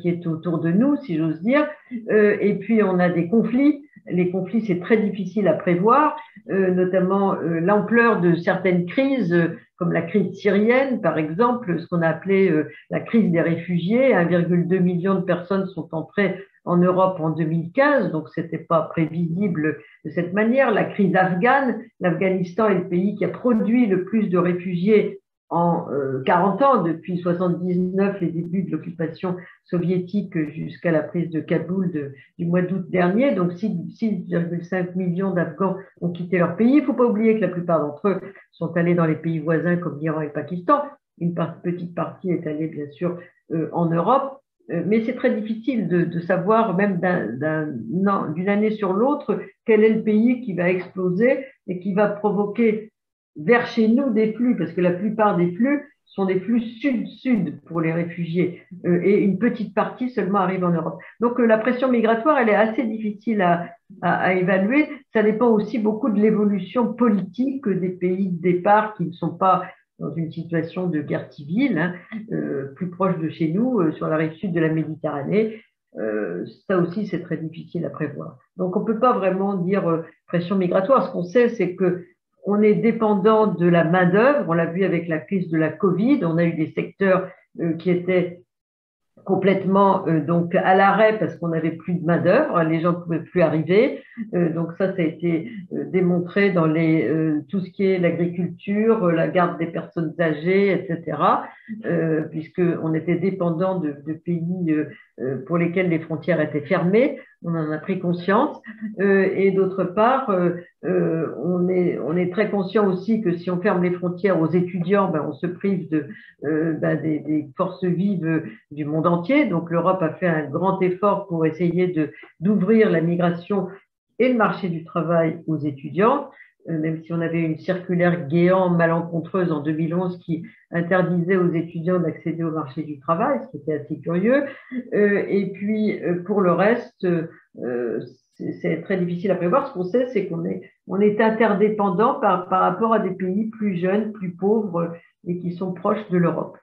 B: qui est autour de nous, si j'ose dire. Et puis, on a des conflits. Les conflits, c'est très difficile à prévoir, notamment l'ampleur de certaines crises, comme la crise syrienne, par exemple, ce qu'on a appelé la crise des réfugiés. 1,2 million de personnes sont entrées en Europe en 2015, donc c'était pas prévisible de cette manière. La crise afghane, l'Afghanistan est le pays qui a produit le plus de réfugiés en 40 ans, depuis 79, les débuts de l'occupation soviétique jusqu'à la prise de Kaboul du mois d'août dernier. Donc 6,5 millions d'Afghans ont quitté leur pays. Il ne faut pas oublier que la plupart d'entre eux sont allés dans les pays voisins comme l'Iran et le Pakistan. Une petite partie est allée bien sûr en Europe. Mais c'est très difficile de savoir, même d'une année sur l'autre, quel est le pays qui va exploser et qui va provoquer vers chez nous des flux, parce que la plupart des flux sont des flux sud-sud pour les réfugiés, et une petite partie seulement arrive en Europe. Donc la pression migratoire, elle est assez difficile à évaluer. Ça dépend aussi beaucoup de l'évolution politique des pays de départ qui ne sont pas dans une situation de guerre civile, hein, plus proche de chez nous, sur la rive sud de la Méditerranée. Ça aussi, c'est très difficile à prévoir. Donc, on ne peut pas vraiment dire pression migratoire. Ce qu'on sait, c'est que on est dépendant de la main-d'œuvre. On l'a vu avec la crise de la Covid. On a eu des secteurs qui étaient complètement donc à l'arrêt parce qu'on n'avait plus de main-d'œuvre, les gens ne pouvaient plus arriver. Donc ça a été démontré dans tout ce qui est l'agriculture, la garde des personnes âgées, etc. Puisqu'on était dépendant de pays pour lesquels les frontières étaient fermées. On en a pris conscience. Et d'autre part, on est très conscient aussi que si on ferme les frontières aux étudiants, on se prive des forces vives du monde entier. Donc l'Europe a fait un grand effort pour essayer d'ouvrir la migration et le marché du travail aux étudiants, même si on avait une circulaire Guéant malencontreuse en 2011 qui interdisait aux étudiants d'accéder au marché du travail, ce qui était assez curieux. Et puis pour le reste, c'est très difficile à prévoir. Ce qu'on sait, c'est on est interdépendant par rapport à des pays plus jeunes, plus pauvres et qui sont proches de l'Europe.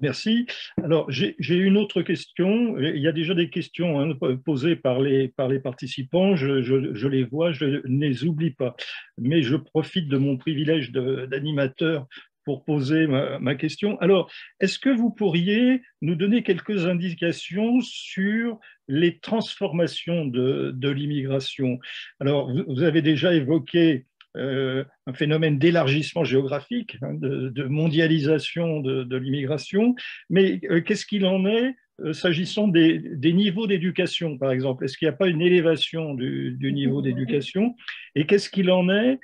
A: Merci. Alors, j'ai une autre question. Il y a déjà des questions posées par les participants. Je les vois, je ne les oublie pas. Mais je profite de mon privilège d'animateur pour poser ma question. Alors, est-ce que vous pourriez nous donner quelques indications sur les transformations de l'immigration? Alors, vous avez déjà évoqué un phénomène d'élargissement géographique, de mondialisation de l'immigration, mais qu'est-ce qu'il en est s'agissant des niveaux d'éducation, par exemple? Est-ce qu'il n'y a pas une élévation du niveau d'éducation? Et qu'est-ce qu'il en est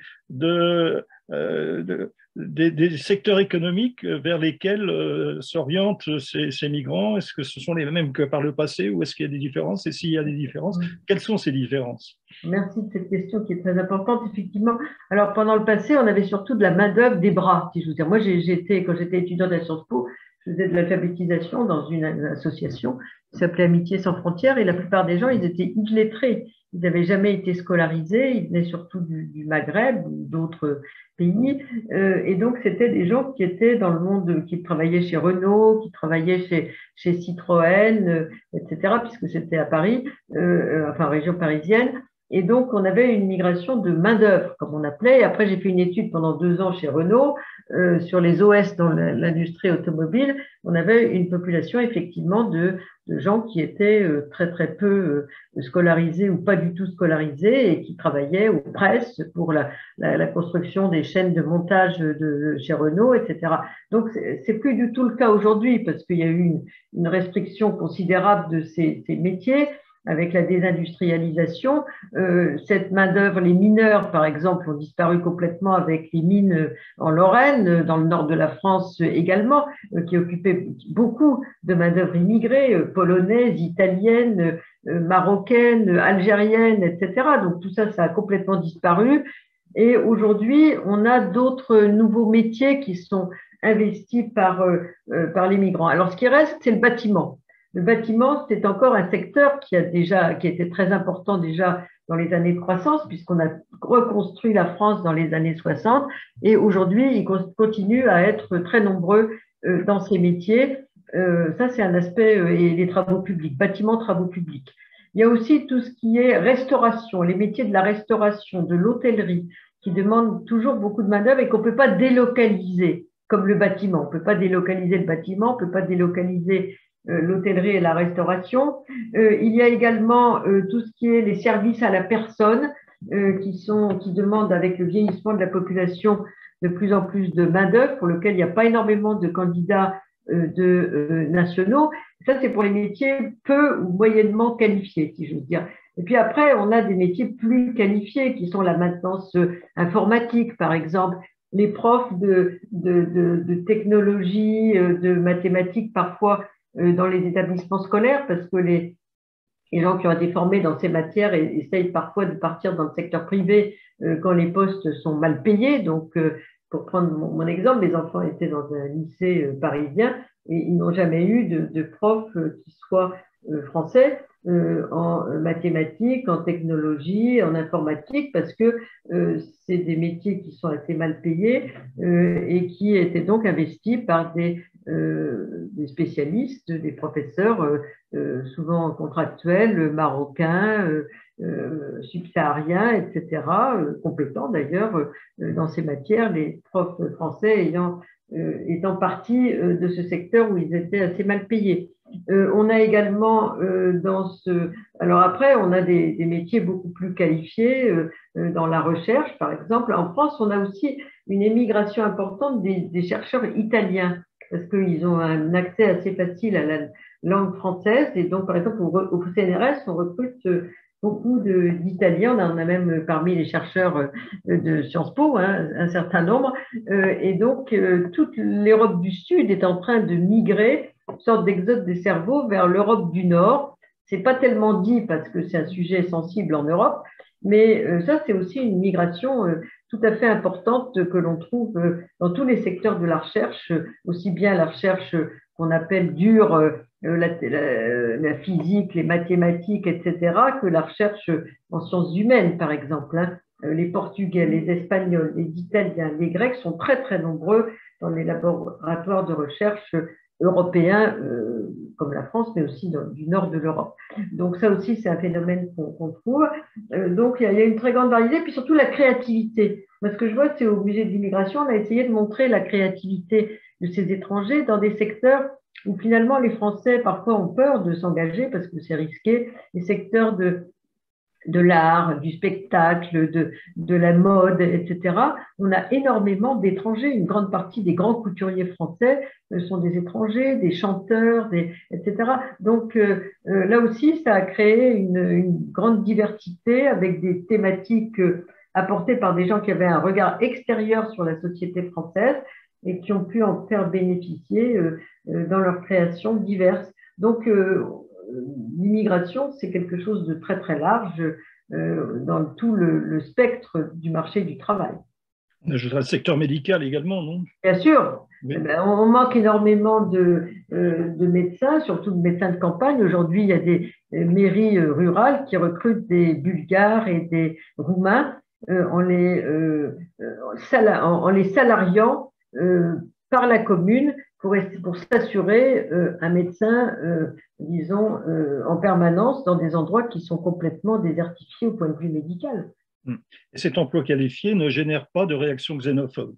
A: des secteurs économiques vers lesquels s'orientent ces migrants? Est-ce que ce sont les mêmes que par le passé ou est-ce qu'il y a des différences? Et s'il y a des différences, quelles sont ces différences?
B: Merci de cette question qui est très importante, effectivement. Alors, pendant le passé, on avait surtout de la main-d'œuvre, des bras, si je veux dire. Moi, quand j'étais étudiante à Sciences Po, je faisais de l'alphabétisation dans une association qui s'appelait Amitié sans frontières, et la plupart des gens, ils étaient illettrés. Ils n'avaient jamais été scolarisés, ils venaient surtout du Maghreb ou d'autres pays. Et donc, c'était des gens qui étaient dans le monde, qui travaillaient chez Renault, qui travaillaient chez Citroën, etc., puisque c'était à Paris, enfin, région parisienne. Et donc, on avait une migration de main-d'œuvre, comme on appelait. Et après, j'ai fait une étude pendant 2 ans chez Renault sur les OS dans l'industrie automobile. On avait une population, effectivement, de gens qui étaient très, très peu scolarisés ou pas du tout scolarisés et qui travaillaient aux presses pour la construction des chaînes de montage chez Renault, etc. Donc, c'est plus du tout le cas aujourd'hui parce qu'il y a eu une restriction considérable de ces métiers. Avec la désindustrialisation, cette main-d'œuvre, les mineurs, par exemple, ont disparu complètement avec les mines en Lorraine, dans le nord de la France également, qui occupaient beaucoup de main-d'œuvre immigrée, polonaise, italienne, marocaine, algérienne, etc. Donc tout ça, ça a complètement disparu. Et aujourd'hui, on a d'autres nouveaux métiers qui sont investis par les migrants. Alors, ce qui reste, c'est le bâtiment. Le bâtiment, c'est encore un secteur qui était très important déjà dans les années de croissance, puisqu'on a reconstruit la France dans les années 60, et aujourd'hui, ils continuent à être très nombreux dans ces métiers. Ça, c'est un aspect, et les travaux publics, bâtiments, travaux publics. Il y a aussi tout ce qui est restauration, les métiers de la restauration, de l'hôtellerie, qui demandent toujours beaucoup de main-d'œuvre et qu'on ne peut pas délocaliser, comme le bâtiment. On ne peut pas délocaliser le bâtiment, on ne peut pas délocaliser l'hôtellerie et la restauration. Il y a également tout ce qui est les services à la personne qui demandent, avec le vieillissement de la population, de plus en plus de main-d'œuvre pour lequel il n'y a pas énormément de candidats nationaux. Ça, c'est pour les métiers peu ou moyennement qualifiés, si je veux dire. Et puis après, on a des métiers plus qualifiés qui sont la maintenance informatique, par exemple, les profs de technologie, de mathématiques, parfois dans les établissements scolaires, parce que les gens qui ont été formés dans ces matières essayent parfois de partir dans le secteur privé quand les postes sont mal payés. Donc, pour prendre mon exemple, mes enfants étaient dans un lycée parisien et ils n'ont jamais eu de prof qui soit français en mathématiques, en technologie, en informatique, parce que c'est des métiers qui sont assez mal payés et qui étaient donc investis par des spécialistes, des professeurs souvent contractuels, marocains, subsahariens, etc., compétents d'ailleurs dans ces matières, les profs français étant partie de ce secteur où ils étaient assez mal payés. On a également alors après, on a des métiers beaucoup plus qualifiés dans la recherche, par exemple. En France, on a aussi une émigration importante des chercheurs italiens parce qu'ils ont un accès assez facile à la langue française. Et donc, par exemple, au CNRS, on recrute beaucoup d'Italiens. On a même parmi les chercheurs de Sciences Po, hein, un certain nombre. Et donc, toute l'Europe du Sud est en train de migrer, une sorte d'exode des cerveaux vers l'Europe du Nord. C'est pas tellement dit parce que c'est un sujet sensible en Europe, mais ça, c'est aussi une migration tout à fait importante que l'on trouve dans tous les secteurs de la recherche, aussi bien la recherche qu'on appelle dure, la physique, les mathématiques, etc., que la recherche en sciences humaines, par exemple. Hein. Les Portugais, les Espagnols, les Italiens, les Grecs sont très, très nombreux dans les laboratoires de recherche européens, comme la France, mais aussi du nord de l'Europe. Donc ça aussi, c'est un phénomène qu'on trouve. Donc il y a une très grande variété, puis surtout la créativité. Moi, ce que je vois, c'est au musée de l'immigration, on a essayé de montrer la créativité de ces étrangers dans des secteurs où finalement les Français parfois ont peur de s'engager parce que c'est risqué, les secteurs de l'art, du spectacle, de la mode, etc. On a énormément d'étrangers. Une grande partie des grands couturiers français sont des étrangers, des chanteurs, etc. Donc là aussi, ça a créé une grande diversité avec des thématiques apportées par des gens qui avaient un regard extérieur sur la société française et qui ont pu en faire bénéficier dans leurs créations diverses. Donc, l'immigration, c'est quelque chose de très, très large dans tout le spectre du marché du travail.
A: Le secteur médical également, non?
B: Bien sûr,
A: Oui.
B: on manque énormément de médecins, surtout de médecins de campagne. Aujourd'hui, il y a des mairies rurales qui recrutent des Bulgares et des Roumains en les salariant par la commune pour s'assurer un médecin, disons, en permanence dans des endroits qui sont complètement désertifiés au point de vue médical.
A: Et cet emploi qualifié ne génère pas de réaction xénophobe,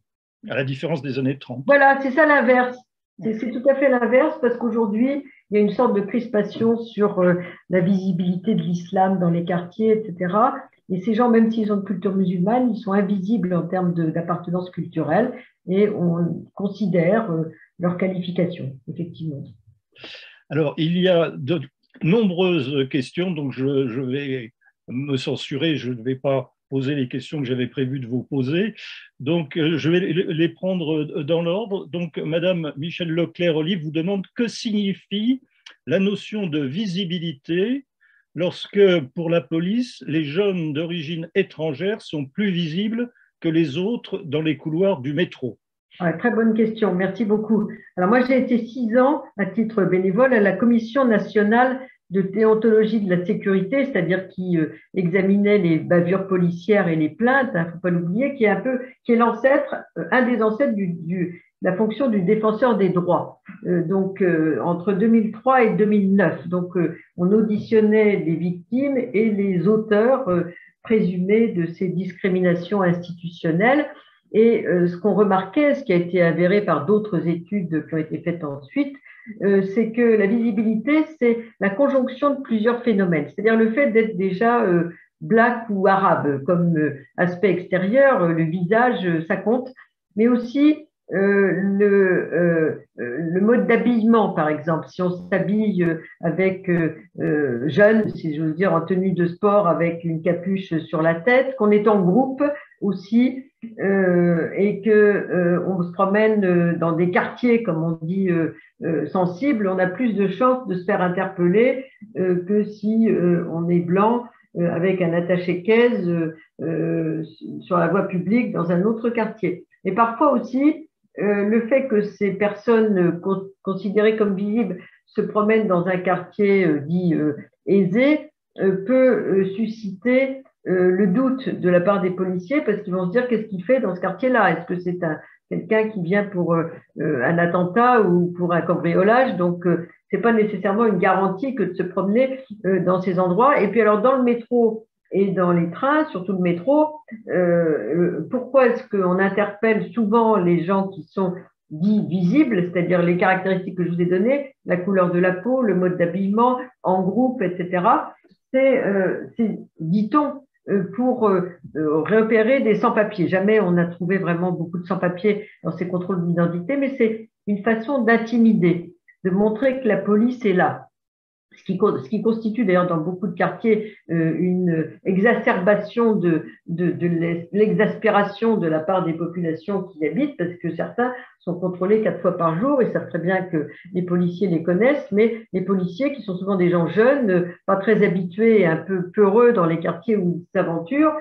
A: à la différence des années 30.
B: Voilà, c'est ça l'inverse. C'est tout à fait l'inverse parce qu'aujourd'hui, il y a une sorte de crispation sur la visibilité de l'islam dans les quartiers, etc. Et ces gens, même s'ils ont une culture musulmane, ils sont invisibles en termes d'appartenance culturelle et on considère leur qualification, effectivement.
A: Alors, il y a de nombreuses questions, donc je vais me censurer, je ne vais pas poser les questions que j'avais prévu de vous poser. Donc, je vais les prendre dans l'ordre. Donc, Madame Michèle Leclerc-Olive vous demande que signifie la notion de visibilité lorsque, pour la police, les jeunes d'origine étrangère sont plus visibles que les autres dans les couloirs du métro.
B: Ouais, très bonne question, merci beaucoup. Alors moi, j'ai été 6 ans à titre bénévole à la Commission nationale de déontologie de la sécurité, c'est-à-dire qui examinait les bavures policières et les plaintes, il ne faut pas l'oublier, qui est l'ancêtre, un des ancêtres de la fonction du défenseur des droits. Donc entre 2003 et 2009, donc on auditionnait les victimes et les auteurs présumés de ces discriminations institutionnelles. Et ce qu'on remarquait, ce qui a été avéré par d'autres études qui ont été faites ensuite, c'est que la visibilité, c'est la conjonction de plusieurs phénomènes. C'est-à-dire le fait d'être déjà black ou arabe comme aspect extérieur, le visage, ça compte, mais aussi le mode d'habillement, par exemple. Si on s'habille avec jeune, si j'ose dire, en tenue de sport avec une capuche sur la tête, qu'on est en groupe aussi, et que on se promène dans des quartiers, comme on dit, sensibles, on a plus de chances de se faire interpeller que si on est blanc avec un attaché-caisse sur la voie publique dans un autre quartier. Et parfois aussi, le fait que ces personnes considérées comme visibles se promènent dans un quartier dit aisé peut susciter le doute de la part des policiers parce qu'ils vont se dire qu'est-ce qu'il fait dans ce quartier-là? Est-ce que c'est quelqu'un qui vient pour un attentat ou pour un cambriolage? Donc, c'est pas nécessairement une garantie que de se promener dans ces endroits. Et puis alors, dans le métro et dans les trains, surtout le métro, pourquoi est-ce qu'on interpelle souvent les gens qui sont dits visibles, c'est-à-dire les caractéristiques que je vous ai données, la couleur de la peau, le mode d'habillement, en groupe, etc. C'est, dit-on, pour repérer des sans-papiers. Jamais on a trouvé vraiment beaucoup de sans-papiers dans ces contrôles d'identité, mais c'est une façon d'intimider, de montrer que la police est là. ce qui constitue d'ailleurs dans beaucoup de quartiers une exacerbation de l'exaspération de la part des populations qui y habitent, parce que certains sont contrôlés 4 fois par jour et savent très bien que les policiers les connaissent, mais les policiers, qui sont souvent des gens jeunes, pas très habitués et un peu peureux dans les quartiers où ils s'aventurent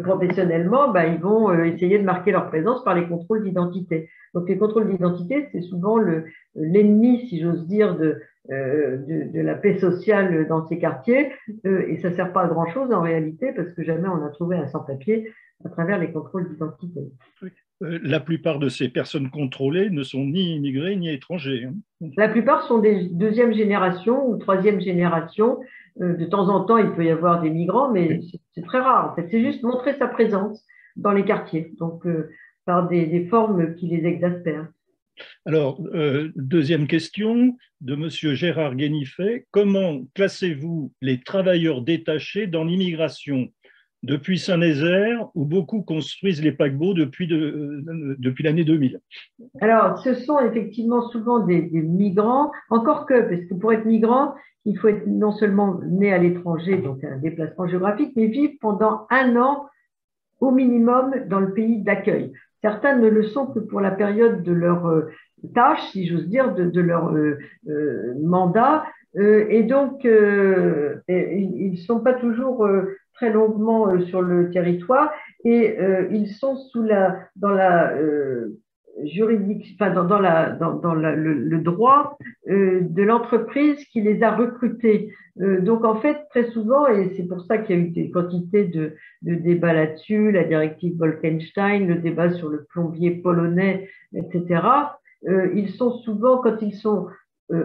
B: professionnellement, ils vont essayer de marquer leur présence par les contrôles d'identité. Donc les contrôles d'identité, c'est souvent l'ennemi, si j'ose dire, de la paix sociale dans ces quartiers, et ça ne sert pas à grand-chose en réalité, parce que jamais on a trouvé un sans-papier à travers les contrôles d'identité.
A: La plupart de ces personnes contrôlées ne sont ni immigrés ni étrangers.
B: La plupart sont des deuxième génération ou troisième génération. De temps en temps, il peut y avoir des migrants, mais c'est très rare. En fait, c'est juste montrer sa présence dans les quartiers, donc par des formes qui les exaspèrent.
A: Alors, deuxième question de Monsieur Gérard Guénifet. Comment classez-vous les travailleurs détachés dans l'immigration depuis Saint-Nazaire, où beaucoup construisent les paquebots depuis l'année 2000?
B: Alors, ce sont effectivement souvent des migrants, encore que, parce que pour être migrant, il faut être non seulement né à l'étranger, donc un déplacement géographique, mais vivre pendant 1 an au minimum dans le pays d'accueil. Certains ne le sont que pour la période de leur tâche, si j'ose dire, de leur mandat, et donc ils ne sont pas toujours très longuement sur le territoire, et ils sont dans la juridiction, enfin le droit de l'entreprise qui les a recrutés. Donc en fait, très souvent, et c'est pour ça qu'il y a eu des quantités de débats là-dessus, la directive Bolkestein, le débat sur le plombier polonais, etc. Ils sont souvent, quand ils sont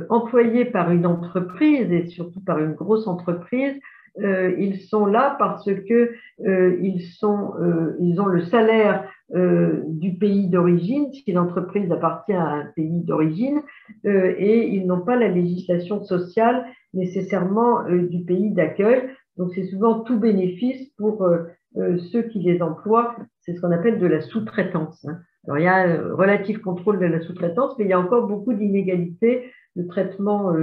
B: employés par une entreprise, et surtout par une grosse entreprise, ils sont là parce que ils ont le salaire du pays d'origine, si l'entreprise appartient à un pays d'origine, et ils n'ont pas la législation sociale nécessairement du pays d'accueil. Donc c'est souvent tout bénéfice pour ceux qui les emploient. C'est ce qu'on appelle de la sous-traitance. Alors il y a un relatif contrôle de la sous-traitance, mais il y a encore beaucoup d'inégalités de traitement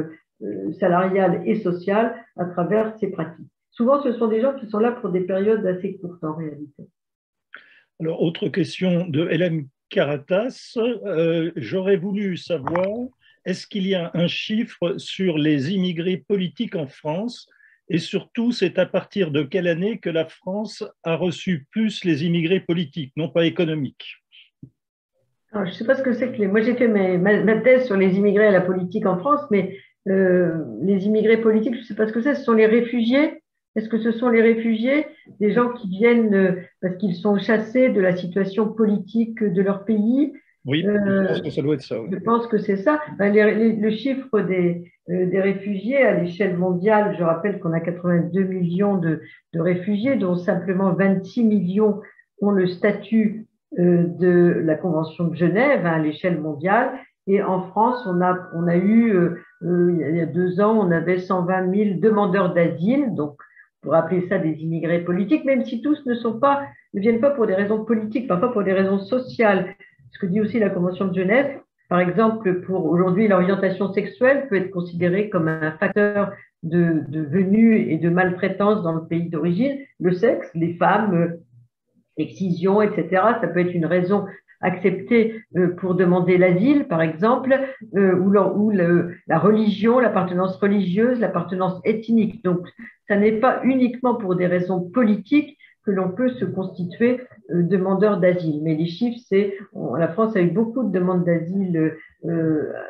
B: salarial et social à travers ces pratiques. Souvent, ce sont des gens qui sont là pour des périodes assez courtes en réalité.
A: Alors, autre question de Hélène Caratas. J'aurais voulu savoir, est-ce qu'il y a un chiffre sur les immigrés politiques en France? Et surtout, c'est à partir de quelle année que la France a reçu plus les immigrés politiques, non pas économiques?
B: Alors, je ne sais pas ce que c'est que moi j'ai fait ma thèse sur les immigrés à la politique en France, mais les immigrés politiques, je ne sais pas ce que c'est. Ce sont les réfugiés. Est-ce que ce sont les réfugiés, des gens qui viennent parce qu'ils sont chassés de la situation politique de leur pays?
A: Oui, je pense que ça doit être ça. Oui.
B: Je pense que c'est ça. Le chiffre des réfugiés à l'échelle mondiale, je rappelle qu'on a 82 millions de réfugiés, dont simplement 26 millions ont le statut de la Convention de Genève à l'échelle mondiale. Et en France, on a eu, il y a 2 ans, on avait 120 000 demandeurs d'asile, donc pour appeler ça des immigrés politiques, même si tous ne viennent pas pour des raisons politiques, parfois pour des raisons sociales. Ce que dit aussi la Convention de Genève, par exemple, pour aujourd'hui, l'orientation sexuelle peut être considérée comme un facteur de venue et de maltraitance dans le pays d'origine. Le sexe, les femmes, l'excision, etc., ça peut être une raison acceptée pour demander l'asile, par exemple, ou la religion, l'appartenance religieuse, l'appartenance ethnique. Donc, ça n'est pas uniquement pour des raisons politiques que l'on peut se constituer demandeur d'asile. Mais les chiffres, la France a eu beaucoup de demandes d'asile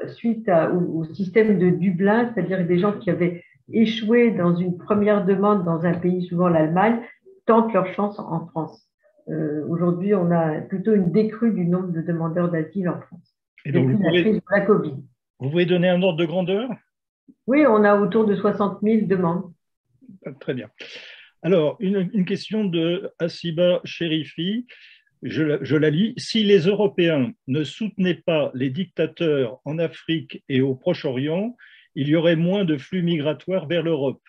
B: suite au système de Dublin, c'est-à-dire des gens qui avaient échoué dans une première demande dans un pays, souvent l'Allemagne, tentent leur chance en France. Aujourd'hui, on a plutôt une décrue du nombre de demandeurs d'asile en France.
A: Et donc,
B: depuis la crise de la Covid.
A: Vous pouvez donner un ordre de grandeur?
B: Oui, on a autour de 60 000 demandes.
A: Très bien. Alors, une question de Hassiba Cherifi, je la lis. Si les Européens ne soutenaient pas les dictateurs en Afrique et au Proche-Orient, il y aurait moins de flux migratoires vers l'Europe.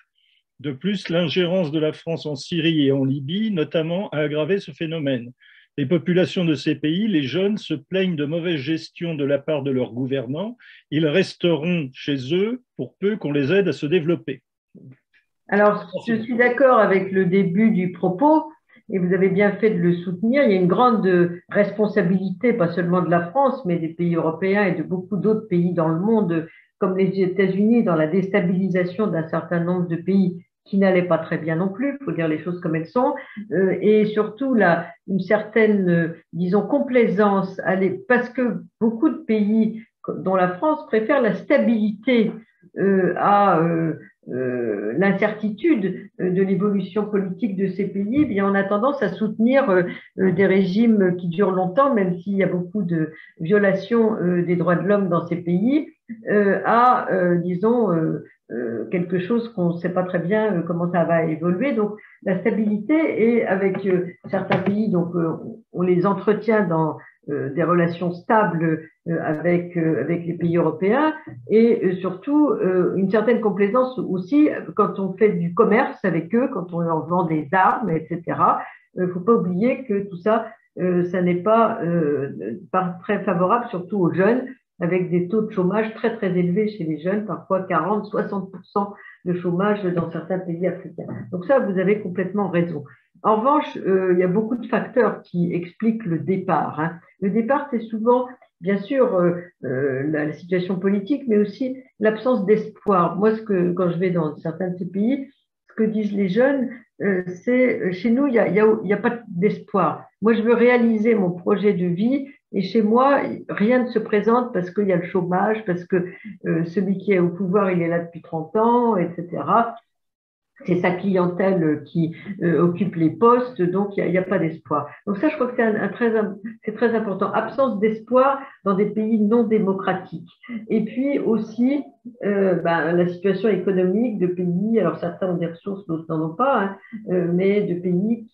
A: De plus, l'ingérence de la France en Syrie et en Libye, notamment, a aggravé ce phénomène. Les populations de ces pays, les jeunes, se plaignent de mauvaise gestion de la part de leurs gouvernants. Ils resteront chez eux pour peu qu'on les aide à se développer.
B: Alors, je suis d'accord avec le début du propos, et vous avez bien fait de le soutenir. Il y a une grande responsabilité, pas seulement de la France, mais des pays européens et de beaucoup d'autres pays dans le monde, comme les États-Unis, dans la déstabilisation d'un certain nombre de pays qui n'allaient pas très bien non plus, il faut dire les choses comme elles sont, et surtout une certaine, disons, complaisance, parce que beaucoup de pays, dont la France, préfèrent la stabilité à l'incertitude de l'évolution politique de ces pays, eh bien, on a tendance à soutenir des régimes qui durent longtemps, même s'il y a beaucoup de violations des droits de l'homme dans ces pays, disons, quelque chose qu'on ne sait pas très bien comment ça va évoluer. Donc, la stabilité, et avec certains pays, donc on les entretient dans des relations stables avec les pays européens, et surtout une certaine complaisance aussi quand on fait du commerce avec eux, quand on leur vend des armes, etc. Il ne faut pas oublier que tout ça, ça n'est pas très favorable, surtout aux jeunes, avec des taux de chômage très très élevés chez les jeunes, parfois 40-60% de chômage dans certains pays africains. Donc ça, vous avez complètement raison. En revanche, il y a beaucoup de facteurs qui expliquent le départ. Hein. Le départ, c'est souvent, bien sûr, la situation politique, mais aussi l'absence d'espoir. Moi, quand je vais dans certains de ces pays, ce que disent les jeunes, c'est chez nous, il y a pas d'espoir. Moi, je veux réaliser mon projet de vie, et chez moi, rien ne se présente parce qu'il y a le chômage, parce que celui qui est au pouvoir, il est là depuis 30 ans, etc. C'est sa clientèle qui occupe les postes, donc il n'y a pas d'espoir. Donc ça, je crois que c'est très important. Absence d'espoir dans des pays non démocratiques. Et puis aussi, la situation économique de pays, alors certains ont des ressources, d'autres n'en ont pas, hein, mais de pays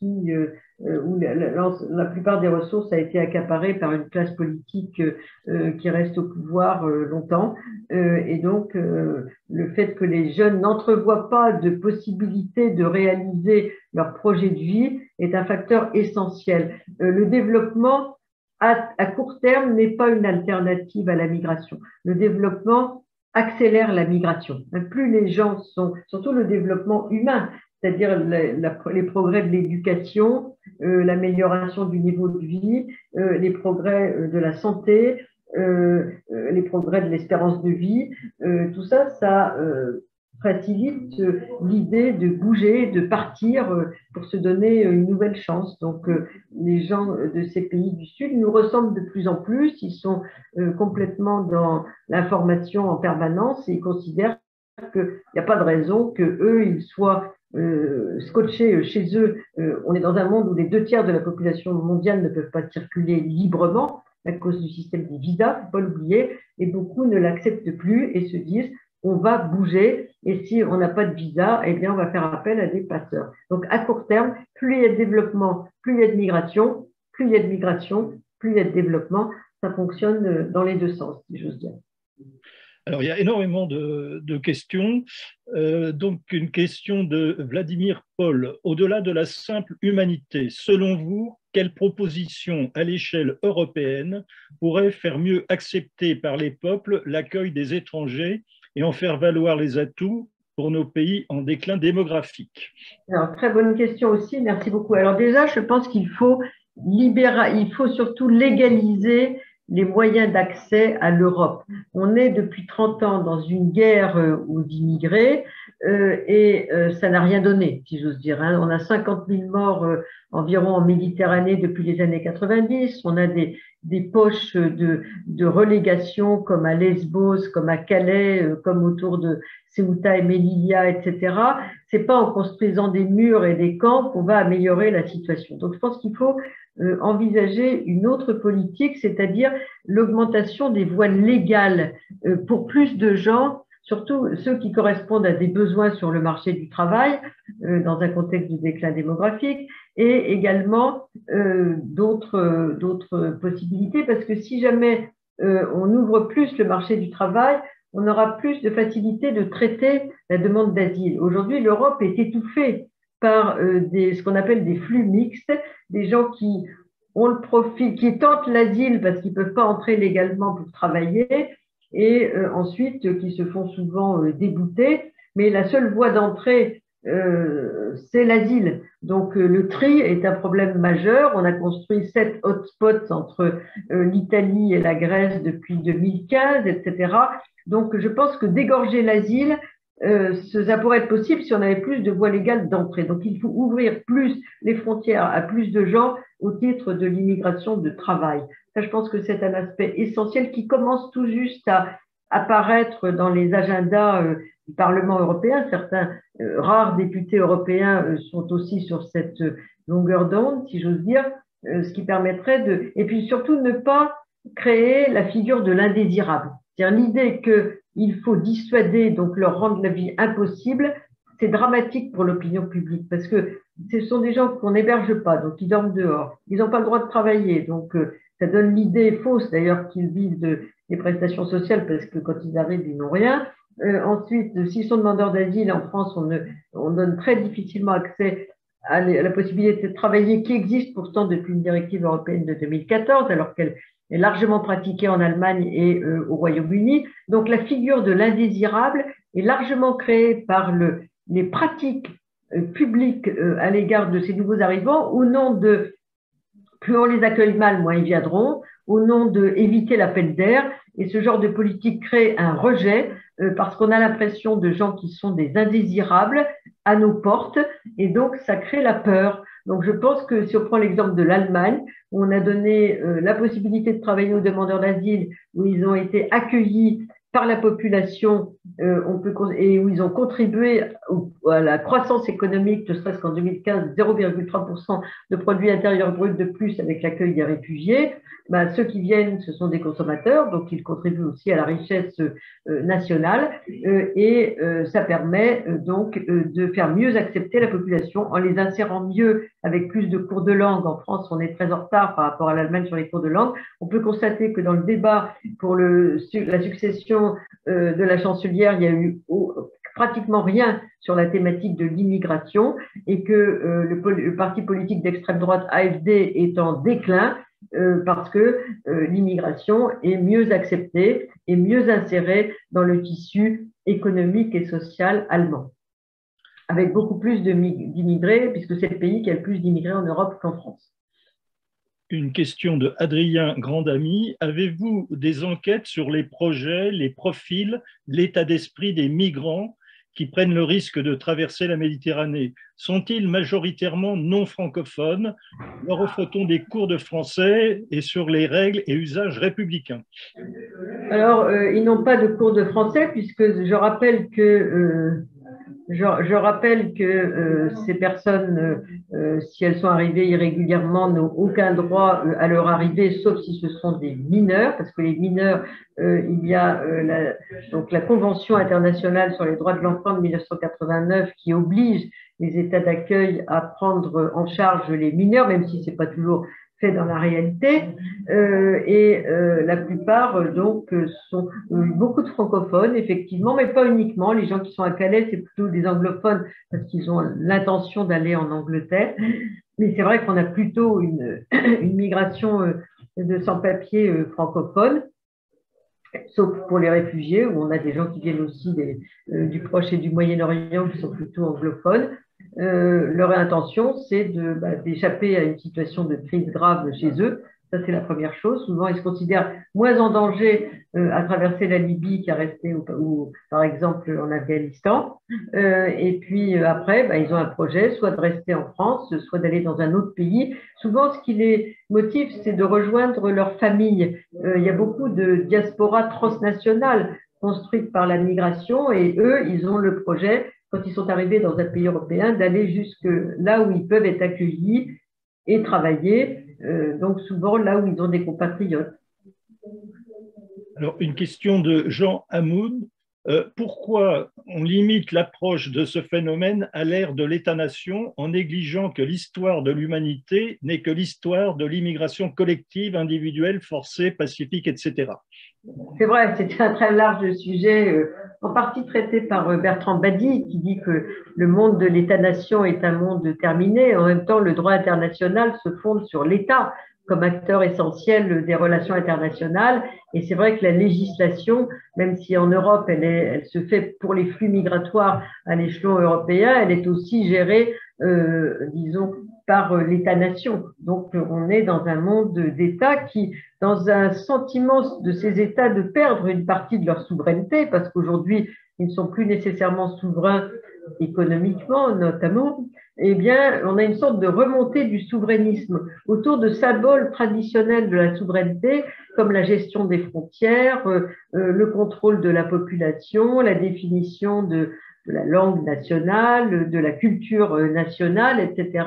B: où la plupart des ressources a été accaparée par une classe politique qui reste au pouvoir longtemps. Et donc, le fait que les jeunes n'entrevoient pas de possibilité de réaliser leur projet de vie est un facteur essentiel. Le développement à court terme n'est pas une alternative à la migration. Le développement accélère la migration. Plus les gens sont, surtout le développement humain, c'est-à-dire les progrès de l'éducation, l'amélioration du niveau de vie, les progrès de la santé, les progrès de l'espérance de vie, tout ça, ça facilite l'idée de bouger, de partir pour se donner une nouvelle chance. Donc, les gens de ces pays du Sud nous ressemblent de plus en plus, ils sont complètement dans l'information en permanence et ils considèrent qu'il n'y a pas de raison qu'eux, ils soient scotchés chez eux. On est dans un monde où les 2/3 de la population mondiale ne peuvent pas circuler librement à cause du système des visas, il ne faut pas l'oublier, et beaucoup ne l'acceptent plus et se disent on va bouger, et si on n'a pas de visa, eh bien on va faire appel à des passeurs. Donc à court terme, plus il y a de développement, plus il y a de migration, plus il y a de migration, plus il y a de développement, ça fonctionne dans les deux sens, si j'ose dire.
A: Alors, il y a énormément de questions. Donc, une question de Vladimir Paul. Au-delà de la simple humanité, selon vous, quelle proposition à l'échelle européenne pourrait faire mieux accepter par les peuples l'accueil des étrangers et en faire valoir les atouts pour nos pays en déclin démographique?
B: Alors, très bonne question aussi, merci beaucoup. Alors déjà, je pense qu'il faut surtout légaliser les moyens d'accès à l'Europe. On est depuis 30 ans dans une guerre aux immigrés et ça n'a rien donné, si j'ose dire. Hein. On a 50 000 morts environ en Méditerranée depuis les années 90. On a des poches de relégation comme à Lesbos, comme à Calais, comme autour de Ceuta et Melilla, etc. C'est pas en construisant des murs et des camps qu'on va améliorer la situation. Donc, je pense qu'il faut envisager une autre politique, c'est-à-dire l'augmentation des voies légales pour plus de gens, surtout ceux qui correspondent à des besoins sur le marché du travail dans un contexte de déclin démographique, et également d'autres possibilités, parce que si jamais on ouvre plus le marché du travail, on aura plus de facilité de traiter la demande d'asile. Aujourd'hui, l'Europe est étouffée par ce qu'on appelle des flux mixtes, des gens qui ont le profil, qui tentent l'asile parce qu'ils ne peuvent pas entrer légalement pour travailler, et ensuite qui se font souvent débouter. Mais la seule voie d'entrée, c'est l'asile. Donc le tri est un problème majeur. On a construit 7 hotspots entre l'Italie et la Grèce depuis 2015, etc. Donc je pense que dégorger l'asile, ça pourrait être possible si on avait plus de voies légales d'entrée. Donc il faut ouvrir plus les frontières à plus de gens au titre de l'immigration de travail. Ça, je pense que c'est un aspect essentiel qui commence tout juste à apparaître dans les agendas du Parlement européen. Certains rares députés européens sont aussi sur cette longueur d'onde, si j'ose dire, ce qui permettrait de… Et puis surtout ne pas créer la figure de l'indésirable. C'est-à-dire l'idée qu'il faut dissuader, donc leur rendre la vie impossible, c'est dramatique pour l'opinion publique parce que ce sont des gens qu'on n'héberge pas, donc ils dorment dehors. Ils n'ont pas le droit de travailler, donc ça donne l'idée fausse d'ailleurs qu'ils vivent des prestations sociales parce que quand ils arrivent, ils n'ont rien. Ensuite, s'ils sont demandeurs d'asile en France, on donne très difficilement accès à la possibilité de travailler qui existe pourtant depuis une directive européenne de 2014, alors qu'elle est largement pratiquée en Allemagne et au Royaume-Uni. Donc la figure de l'indésirable est largement créée par les pratiques publiques à l'égard de ces nouveaux arrivants au nom de plus on les accueille mal, moins ils viendront, au nom de éviter l'appel d'air. Et ce genre de politique crée un rejet parce qu'on a l'impression de gens qui sont des indésirables à nos portes et donc ça crée la peur. Donc je pense que si on prend l'exemple de l'Allemagne, où on a donné la possibilité de travailler aux demandeurs d'asile, où ils ont été accueillis par la population et où ils ont contribué à la croissance économique, ne serait-ce qu'en 2015, 0,3% de produit intérieur brut de plus avec l'accueil des réfugiés, ben, ceux qui viennent, ce sont des consommateurs, donc ils contribuent aussi à la richesse nationale et ça permet donc de faire mieux accepter la population en les insérant mieux avec plus de cours de langue. En France, on est très en retard par rapport à l'Allemagne sur les cours de langue. On peut constater que dans le débat pour la succession de la chancelière, il y a eu pratiquement rien sur la thématique de l'immigration et que le parti politique d'extrême droite AfD est en déclin parce que l'immigration est mieux acceptée et mieux insérée dans le tissu économique et social allemand, avec beaucoup plus d'immigrés, puisque c'est le pays qui a le plus d'immigrés en Europe qu'en France.
A: Une question de Adrien Grandami. Avez-vous des enquêtes sur les projets, les profils, l'état d'esprit des migrants qui prennent le risque de traverser la Méditerranée? Sont-ils majoritairement non francophones? Leur offre-t-on des cours de français et sur les règles et usages républicains?
B: Alors, ils n'ont pas de cours de français puisque je rappelle que ces personnes, si elles sont arrivées irrégulièrement, n'ont aucun droit à leur arrivée, sauf si ce sont des mineurs, parce que les mineurs, il y a donc la Convention internationale sur les droits de l'enfant de 1989 qui oblige les États d'accueil à prendre en charge les mineurs, même si ce n'est pas toujours fait dans la réalité, la plupart donc sont beaucoup de francophones effectivement, mais pas uniquement. Les gens qui sont à Calais, c'est plutôt des anglophones parce qu'ils ont l'intention d'aller en Angleterre, mais c'est vrai qu'on a plutôt une migration de sans-papiers francophones, sauf pour les réfugiés où on a des gens qui viennent aussi du Proche et du Moyen-Orient qui sont plutôt anglophones. Leur intention, c'est d'échapper à une situation de crise grave chez eux. Ça, c'est la première chose. Souvent, ils se considèrent moins en danger à traverser la Libye qu'à rester, par exemple, en Afghanistan. Et puis après, ils ont un projet, soit de rester en France, soit d'aller dans un autre pays. Souvent, ce qui les motive, c'est de rejoindre leur famille. Il y a beaucoup de diaspora transnationale construite par la migration et eux, ils ont le projet, quand ils sont arrivés dans un pays européen, d'aller jusque là où ils peuvent être accueillis et travailler, donc souvent là où ils ont des compatriotes.
A: Alors, une question de Jean Hamoud. Pourquoi on limite l'approche de ce phénomène à l'ère de l'État-nation en négligeant que l'histoire de l'humanité n'est que l'histoire de l'immigration collective, individuelle, forcée, pacifique, etc.
B: C'est vrai, c'est un très large sujet, en partie traité par Bertrand Badi, qui dit que le monde de l'État-nation est un monde terminé. En même temps, le droit international se fonde sur l'État comme acteur essentiel des relations internationales. Et c'est vrai que la législation, même si en Europe, elle se fait pour les flux migratoires à l'échelon européen, elle est aussi gérée, disons, par l'État-nation. Donc, on est dans un monde d'États qui, dans un sentiment de ces États de perdre une partie de leur souveraineté, parce qu'aujourd'hui, ils ne sont plus nécessairement souverains économiquement, notamment, eh bien, on a une sorte de remontée du souverainisme autour de symboles traditionnels de la souveraineté, comme la gestion des frontières, le contrôle de la population, la définition de la langue nationale, de la culture nationale, etc.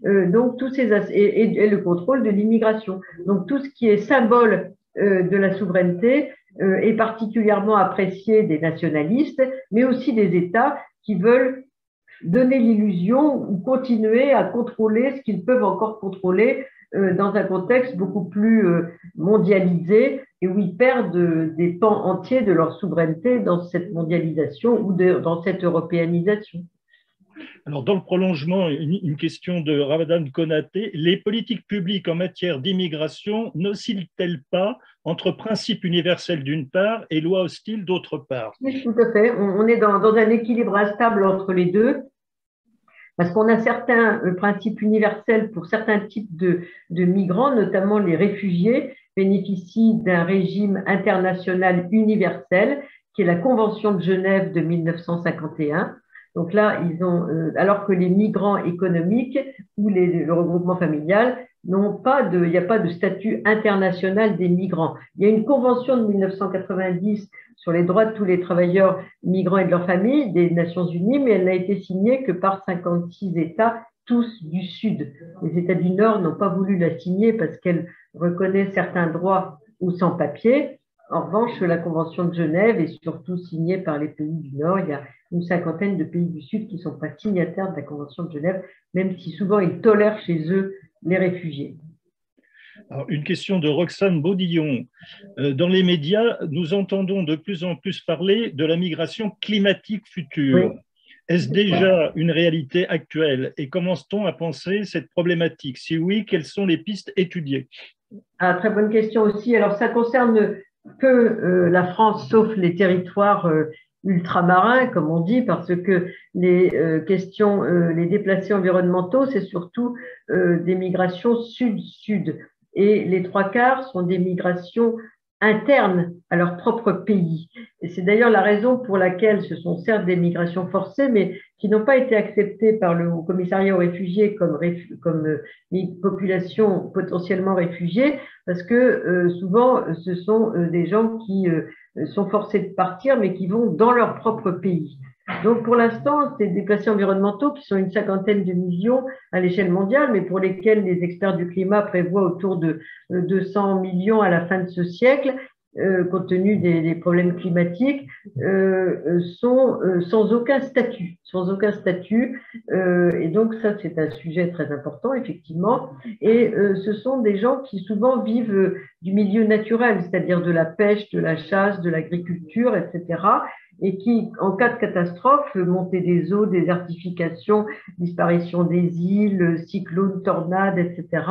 B: Donc, tous ces et le contrôle de l'immigration. Donc, tout ce qui est symbole de la souveraineté est particulièrement apprécié des nationalistes, mais aussi des États qui veulent donner l'illusion ou continuer à contrôler ce qu'ils peuvent encore contrôler dans un contexte beaucoup plus mondialisé et où ils perdent des pans entiers de leur souveraineté dans cette mondialisation ou dans cette européanisation.
A: Alors, dans le prolongement, une question de Ramadan Konaté. Les politiques publiques en matière d'immigration n'oscillent-elles pas entre principes universels d'une part et lois hostiles d'autre part?
B: Oui, tout à fait. On est dans un équilibre instable entre les deux, parce qu'on a certains principes universels pour certains types de migrants, notamment les réfugiés, bénéficient d'un régime international universel, qui est la Convention de Genève de 1951. Donc là, ils ont, alors que les migrants économiques ou le regroupement familial n'ont pas il n'y a pas de statut international des migrants. Il y a une convention de 1990 sur les droits de tous les travailleurs migrants et de leurs familles des Nations Unies, mais elle n'a été signée que par 56 États, tous du Sud. Les États du Nord n'ont pas voulu la signer parce qu'elle reconnaît certains droits aux sans-papiers. En revanche, la Convention de Genève est surtout signée par les pays du Nord. Il y a une cinquantaine de pays du Sud qui ne sont pas signataires de la Convention de Genève, même si souvent ils tolèrent chez eux les réfugiés.
A: Alors, une question de Roxane Baudillon. Dans les médias, nous entendons de plus en plus parler de la migration climatique future. Oui. Est-ce déjà une réalité actuelle et commence-t-on à penser cette problématique? Si oui, quelles sont les pistes étudiées?
B: Ah, très bonne question aussi. Alors, ça concerne peu la France, sauf les territoires ultramarins, comme on dit, parce que les questions, les déplacés environnementaux, c'est surtout des migrations sud-sud. Et les trois quarts sont des migrations internes à leur propre pays. Et c'est d'ailleurs la raison pour laquelle ce sont certes des migrations forcées, mais qui n'ont pas été acceptées par le Haut-Commissariat aux réfugiés comme population potentiellement réfugiée, parce que souvent, ce sont des gens qui sont forcés de partir, mais qui vont dans leur propre pays. Donc, pour l'instant, c'est des déplacés environnementaux qui sont une cinquantaine de millions à l'échelle mondiale, mais pour lesquels les experts du climat prévoient autour de 200 millions à la fin de ce siècle, compte tenu des problèmes climatiques, sont sans aucun statut. Et donc, ça, c'est un sujet très important, effectivement. Et ce sont des gens qui souvent vivent du milieu naturel, c'est-à-dire de la pêche, de la chasse, de l'agriculture, etc., et qui, en cas de catastrophe, montée des eaux, désertification, disparition des îles, cyclones, tornades, etc.,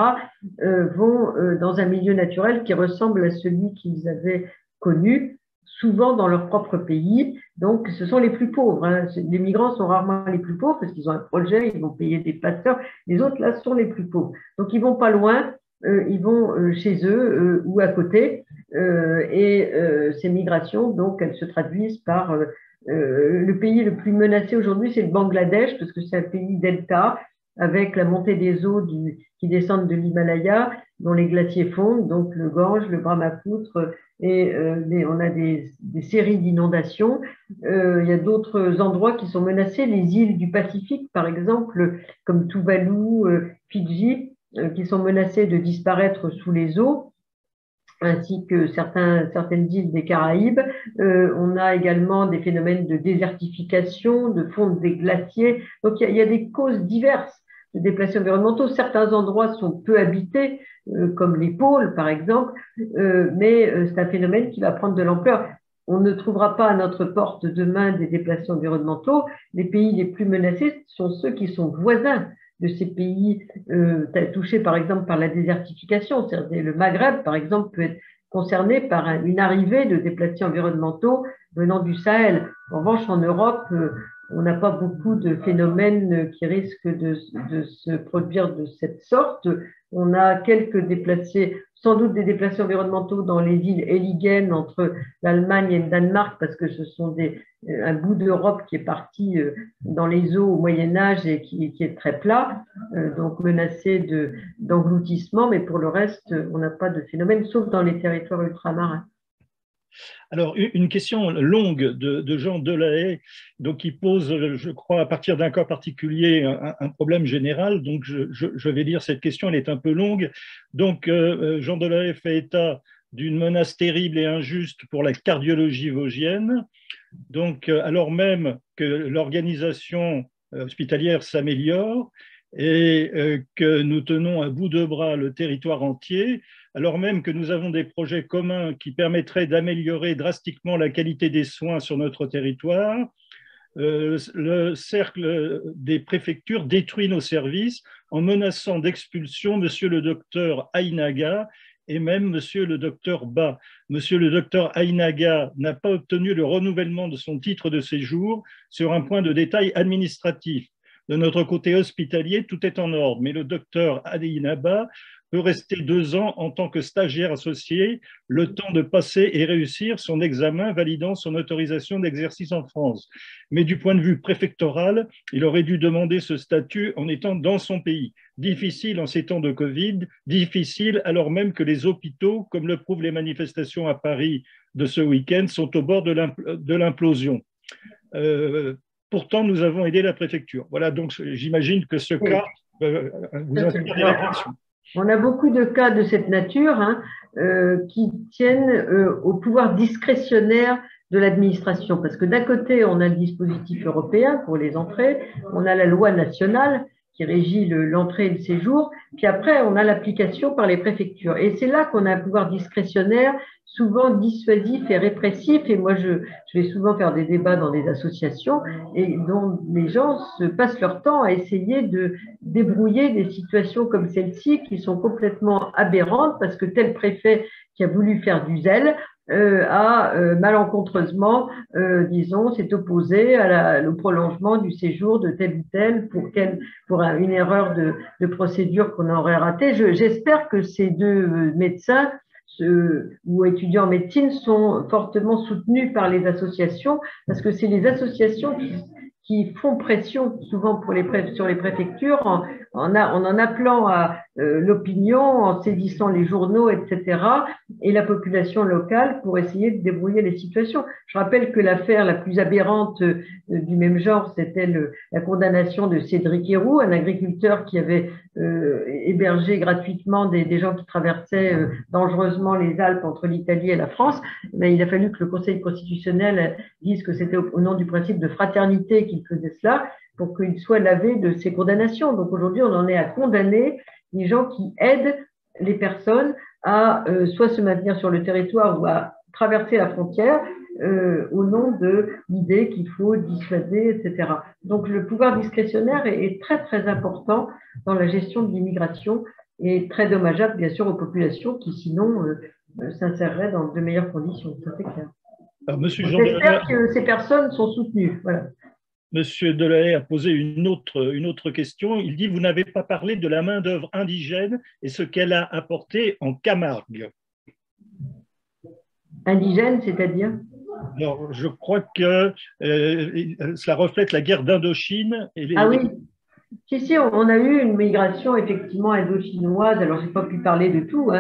B: vont dans un milieu naturel qui ressemble à celui qu'ils avaient connu, souvent dans leur propre pays. Donc, ce sont les plus pauvres. Hein. Les migrants sont rarement les plus pauvres parce qu'ils ont un projet, ils vont payer des passeurs. Les autres, là, sont les plus pauvres. Donc, ils vont pas loin. Ils vont chez eux ou à côté et ces migrations, donc, elles se traduisent par le pays le plus menacé aujourd'hui, c'est le Bangladesh, parce que c'est un pays delta avec la montée des eaux qui descendent de l'Himalaya, dont les glaciers fondent, donc le Gange, le Brahmapoutre, et on a des séries d'inondations. Il y a d'autres endroits qui sont menacés, les îles du Pacifique, par exemple, comme Tuvalu, Fidji, qui sont menacées de disparaître sous les eaux, ainsi que certaines îles des Caraïbes. On a également des phénomènes de désertification, de fonte des glaciers. Donc, il y a des causes diverses de déplacés environnementaux. Certains endroits sont peu habités, comme les pôles, par exemple, mais c'est un phénomène qui va prendre de l'ampleur. On ne trouvera pas à notre porte demain des déplacés environnementaux. Les pays les plus menacés sont ceux qui sont voisins de ces pays touchés par exemple par la désertification. Le Maghreb, par exemple, peut être concerné par une arrivée de déplacés environnementaux venant du Sahel. En revanche, en Europe, on n'a pas beaucoup de phénomènes qui risquent de se produire de cette sorte. On a quelques déplacés, sans doute des déplacés environnementaux dans les îles Héligènes entre l'Allemagne et le Danemark, parce que ce sont un bout d'Europe qui est parti dans les eaux au Moyen-Âge et qui est très plat, donc menacé d'engloutissement, mais pour le reste, on n'a pas de phénomène, sauf dans les territoires ultramarins.
A: Alors, une question longue de Jean Delahaye, donc qui pose, je crois, à partir d'un cas particulier, un problème général. Donc, je vais lire cette question, elle est un peu longue. Donc, Jean Delahaye fait état d'une menace terrible et injuste pour la cardiologie vosgienne. Donc, alors même que l'organisation hospitalière s'améliore et que nous tenons à bout de bras le territoire entier, alors même que nous avons des projets communs qui permettraient d'améliorer drastiquement la qualité des soins sur notre territoire, le cercle des préfectures détruit nos services en menaçant d'expulsion monsieur le docteur Ainaga et même monsieur le docteur Ba. Monsieur le docteur Ainaga n'a pas obtenu le renouvellement de son titre de séjour sur un point de détail administratif. De notre côté hospitalier, tout est en ordre, mais le docteur Ainaga peut rester 2 ans en tant que stagiaire associé, le temps de passer et réussir son examen validant son autorisation d'exercice en France. Mais du point de vue préfectoral, il aurait dû demander ce statut en étant dans son pays. Difficile en ces temps de Covid, difficile alors même que les hôpitaux, comme le prouvent les manifestations à Paris de ce week-end, sont au bord de l'implosion. Pourtant, nous avons aidé la préfecture. Voilà, donc j'imagine que ce cas vous inspire des réflexions.
B: On a beaucoup de cas de cette nature qui tiennent au pouvoir discrétionnaire de l'administration. Parce que d'un côté, on a le dispositif européen pour les entrées, on a la loi nationale qui régit l'entrée et le séjour, puis après, on a l'application par les préfectures. Et c'est là qu'on a un pouvoir discrétionnaire, souvent dissuasif et répressif. Et moi, je vais souvent faire des débats dans des associations et dont les gens se passent leur temps à essayer de débrouiller des situations comme celle-ci qui sont complètement aberrantes parce que tel préfet qui a voulu faire du zèle a malencontreusement, disons, s'est opposé au prolongement du séjour de tel ou tel pour une erreur de procédure qu'on aurait ratée. J'espère que ces deux médecins ou étudiants en médecine sont fortement soutenus par les associations parce que c'est les associations qui font pression souvent sur les préfectures en appelant à l'opinion, en saisissant les journaux, etc., et la population locale pour essayer de débrouiller les situations. Je rappelle que l'affaire la plus aberrante du même genre, c'était la condamnation de Cédric Héroux, un agriculteur qui avait hébergé gratuitement des gens qui traversaient dangereusement les Alpes entre l'Italie et la France. Mais il a fallu que le Conseil constitutionnel dise que c'était au nom du principe de fraternité qu'il faisait cela pour qu'il soit lavé de ces condamnations. Donc aujourd'hui, on en est à condamner les gens qui aident les personnes à soit se maintenir sur le territoire ou à traverser la frontière au nom de l'idée qu'il faut dissuader, etc. Donc le pouvoir discrétionnaire est très très important dans la gestion de l'immigration et très dommageable bien sûr aux populations qui sinon s'inséreraient dans de meilleures conditions. Ça c'est clair. J'espère que ces personnes sont soutenues. Voilà.
A: Monsieur Delahaye a posé une autre question. Il dit, vous n'avez pas parlé de la main-d'œuvre indigène et ce qu'elle a apporté en Camargue.
B: Indigène, c'est-à-dire?
A: Alors, je crois que cela reflète la guerre d'Indochine.
B: Ah oui, si, on a eu une migration effectivement indo-chinoise. Alors, je n'ai pas pu parler de tout.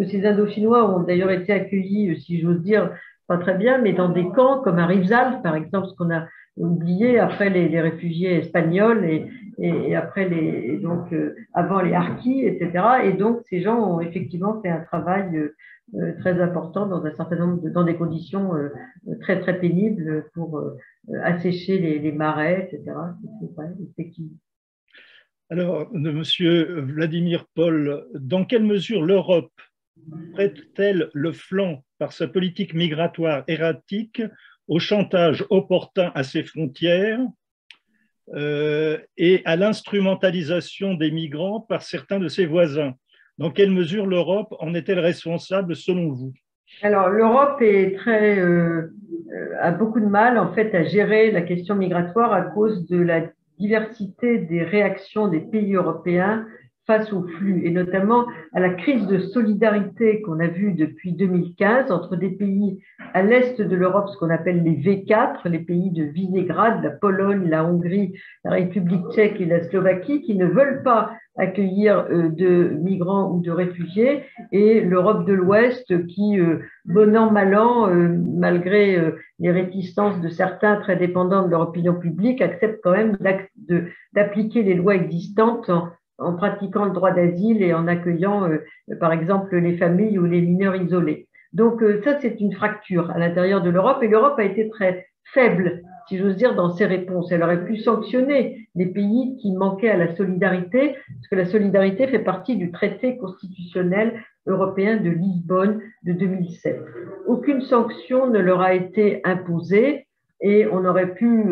B: Ces Indo-Chinois ont d'ailleurs été accueillis, si j'ose dire, pas très bien, mais dans des camps comme à Rivesaltes, par exemple, ce qu'on a oublié après les réfugiés espagnols et après donc avant les harkis, etc. Et donc, ces gens ont effectivement fait un travail très important dans un certain nombre dans des conditions très très pénibles pour assécher les marais, etc.
A: Alors, monsieur Vladimir Paul, dans quelle mesure l'Europe prête-t-elle le flanc par sa politique migratoire erratique au chantage opportun à ses frontières et à l'instrumentalisation des migrants par certains de ses voisins. Dans quelle mesure l'Europe en est-elle responsable selon vous?
B: Alors, l'Europe a beaucoup de mal en fait à gérer la question migratoire à cause de la diversité des réactions des pays européens face aux flux et notamment à la crise de solidarité qu'on a vue depuis 2015 entre des pays à l'est de l'Europe, ce qu'on appelle les V4, les pays de Visegrad, la Pologne, la Hongrie, la République tchèque et la Slovaquie, qui ne veulent pas accueillir de migrants ou de réfugiés, et l'Europe de l'Ouest qui, bon an, mal an, malgré les réticences de certains très dépendants de leur opinion publique, accepte quand même d'appliquer les lois existantes en pratiquant le droit d'asile et en accueillant, par exemple, les familles ou les mineurs isolés. Donc ça, c'est une fracture à l'intérieur de l'Europe, et l'Europe a été très faible, si j'ose dire, dans ses réponses. Elle aurait pu sanctionner les pays qui manquaient à la solidarité, parce que la solidarité fait partie du traité constitutionnel européen de Lisbonne de 2007. Aucune sanction ne leur a été imposée et on aurait pu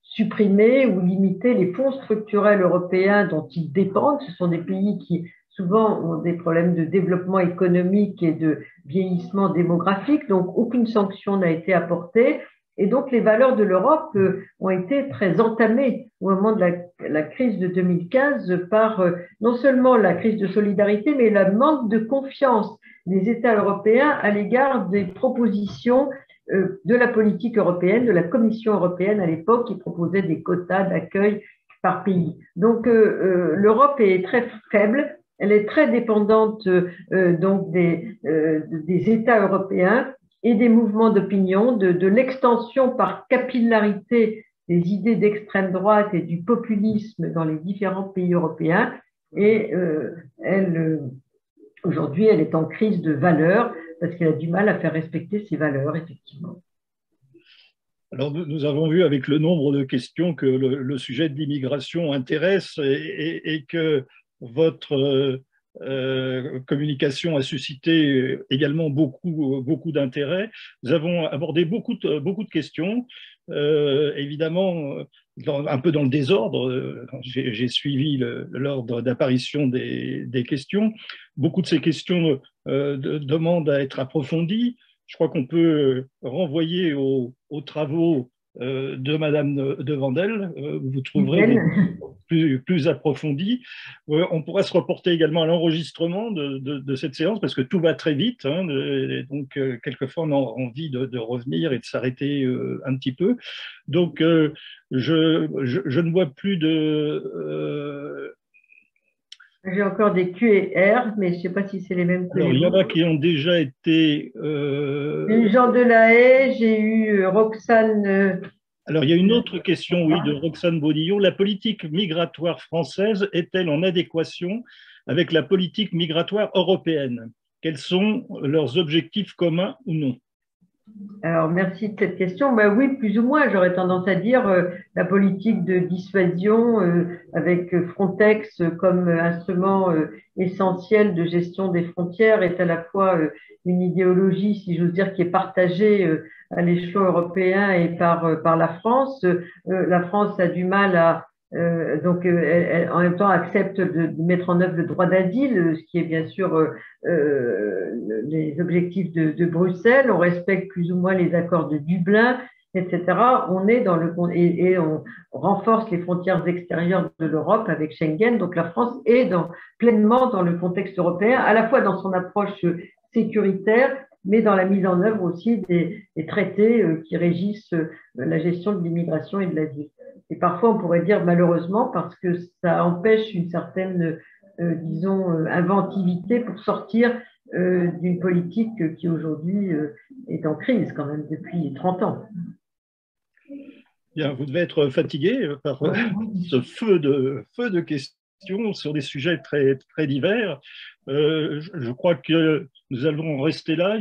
B: supprimer ou limiter les fonds structurels européens dont ils dépendent. Ce sont des pays qui souvent ont des problèmes de développement économique et de vieillissement démographique, donc aucune sanction n'a été apportée. Et donc, les valeurs de l'Europe ont été très entamées au moment de la crise de 2015 par non seulement la crise de solidarité, mais le manque de confiance des États européens à l'égard des propositions de la politique européenne, de la Commission européenne à l'époque, qui proposait des quotas d'accueil par pays. Donc, l'Europe est très faible, elle est très dépendante donc des États européens et des mouvements d'opinion, de l'extension par capillarité des idées d'extrême droite et du populisme dans les différents pays européens. Et aujourd'hui, elle est en crise de valeurs parce qu'elle a du mal à faire respecter ses valeurs, effectivement.
A: Alors, nous avons vu avec le nombre de questions que le sujet de l'immigration intéresse et que votre communication a suscité également beaucoup d'intérêt. Nous avons abordé beaucoup de questions. Évidemment, un peu dans le désordre, j'ai suivi l'ordre d'apparition des questions. Beaucoup de ces questions demandent à être approfondies. Je crois qu'on peut renvoyer aux travaux de Madame de Vandel, où vous trouverez plus approfondis. On pourra se reporter également à l'enregistrement de cette séance, parce que tout va très vite, hein, et donc quelquefois on a envie de revenir et de s'arrêter un petit peu. Donc je ne vois plus de...
B: J'ai encore des Q et R, mais je ne sais pas si c'est les mêmes que
A: Alors,
B: les
A: il y en a
B: vôtres.
A: qui ont déjà été...
B: Jean Delahaye, j'ai eu Roxane.
A: Alors, il y a une autre question, oui, de Roxane Bonillon. La politique migratoire française est-elle en adéquation avec la politique migratoire européenne? Quels sont leurs objectifs communs ou non?
B: Alors, merci de cette question. Ben oui, plus ou moins, j'aurais tendance à dire la politique de dissuasion avec Frontex comme instrument essentiel de gestion des frontières est à la fois une idéologie, si j'ose dire, qui est partagée à l'échelon européen et par la France. La France a du mal à elle, en même temps, accepte de mettre en œuvre le droit d'asile, ce qui est bien sûr les objectifs de Bruxelles. On respecte plus ou moins les accords de Dublin, etc. On est dans et on renforce les frontières extérieures de l'Europe avec Schengen. Donc la France est pleinement dans le contexte européen, à la fois dans son approche sécuritaire, mais dans la mise en œuvre aussi des traités qui régissent la gestion de l'immigration et de l'asile. Et parfois, on pourrait dire malheureusement, parce que ça empêche une certaine, disons, inventivité pour sortir d'une politique qui aujourd'hui est en crise quand même depuis 30 ans.
A: Bien, vous devez être fatigué par ce feu de questions sur des sujets très divers. Je crois que nous allons rester là.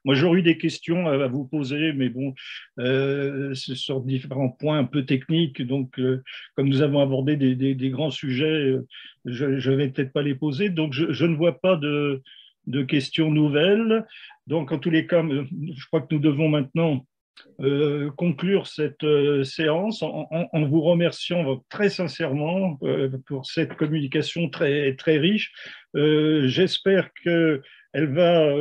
A: Moi, j'aurais eu des questions à vous poser, mais bon, c'est sur différents points un peu techniques. Donc, comme nous avons abordé des grands sujets, je ne vais peut-être pas les poser. Donc, je ne vois pas de questions nouvelles. Donc, en tous les cas, je crois que nous devons maintenant conclure cette séance en vous remerciant très sincèrement pour cette communication très, très riche. J'espère qu'elle va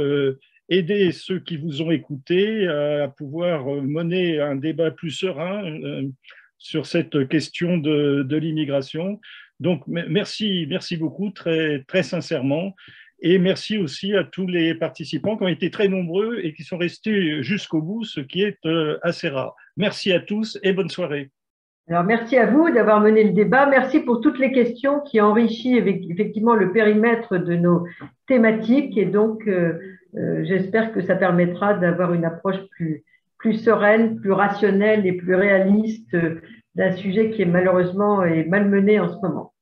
A: aider ceux qui vous ont écouté à pouvoir mener un débat plus serein sur cette question de l'immigration. Donc, merci, merci beaucoup, très, très sincèrement. Et merci aussi à tous les participants qui ont été très nombreux et qui sont restés jusqu'au bout, ce qui est assez rare. Merci à tous et bonne soirée.
B: Alors, merci à vous d'avoir mené le débat. Merci pour toutes les questions qui enrichissent effectivement le périmètre de nos thématiques. Et donc, j'espère que ça permettra d'avoir une approche plus sereine, plus rationnelle et plus réaliste d'un sujet qui est malheureusement malmené en ce moment.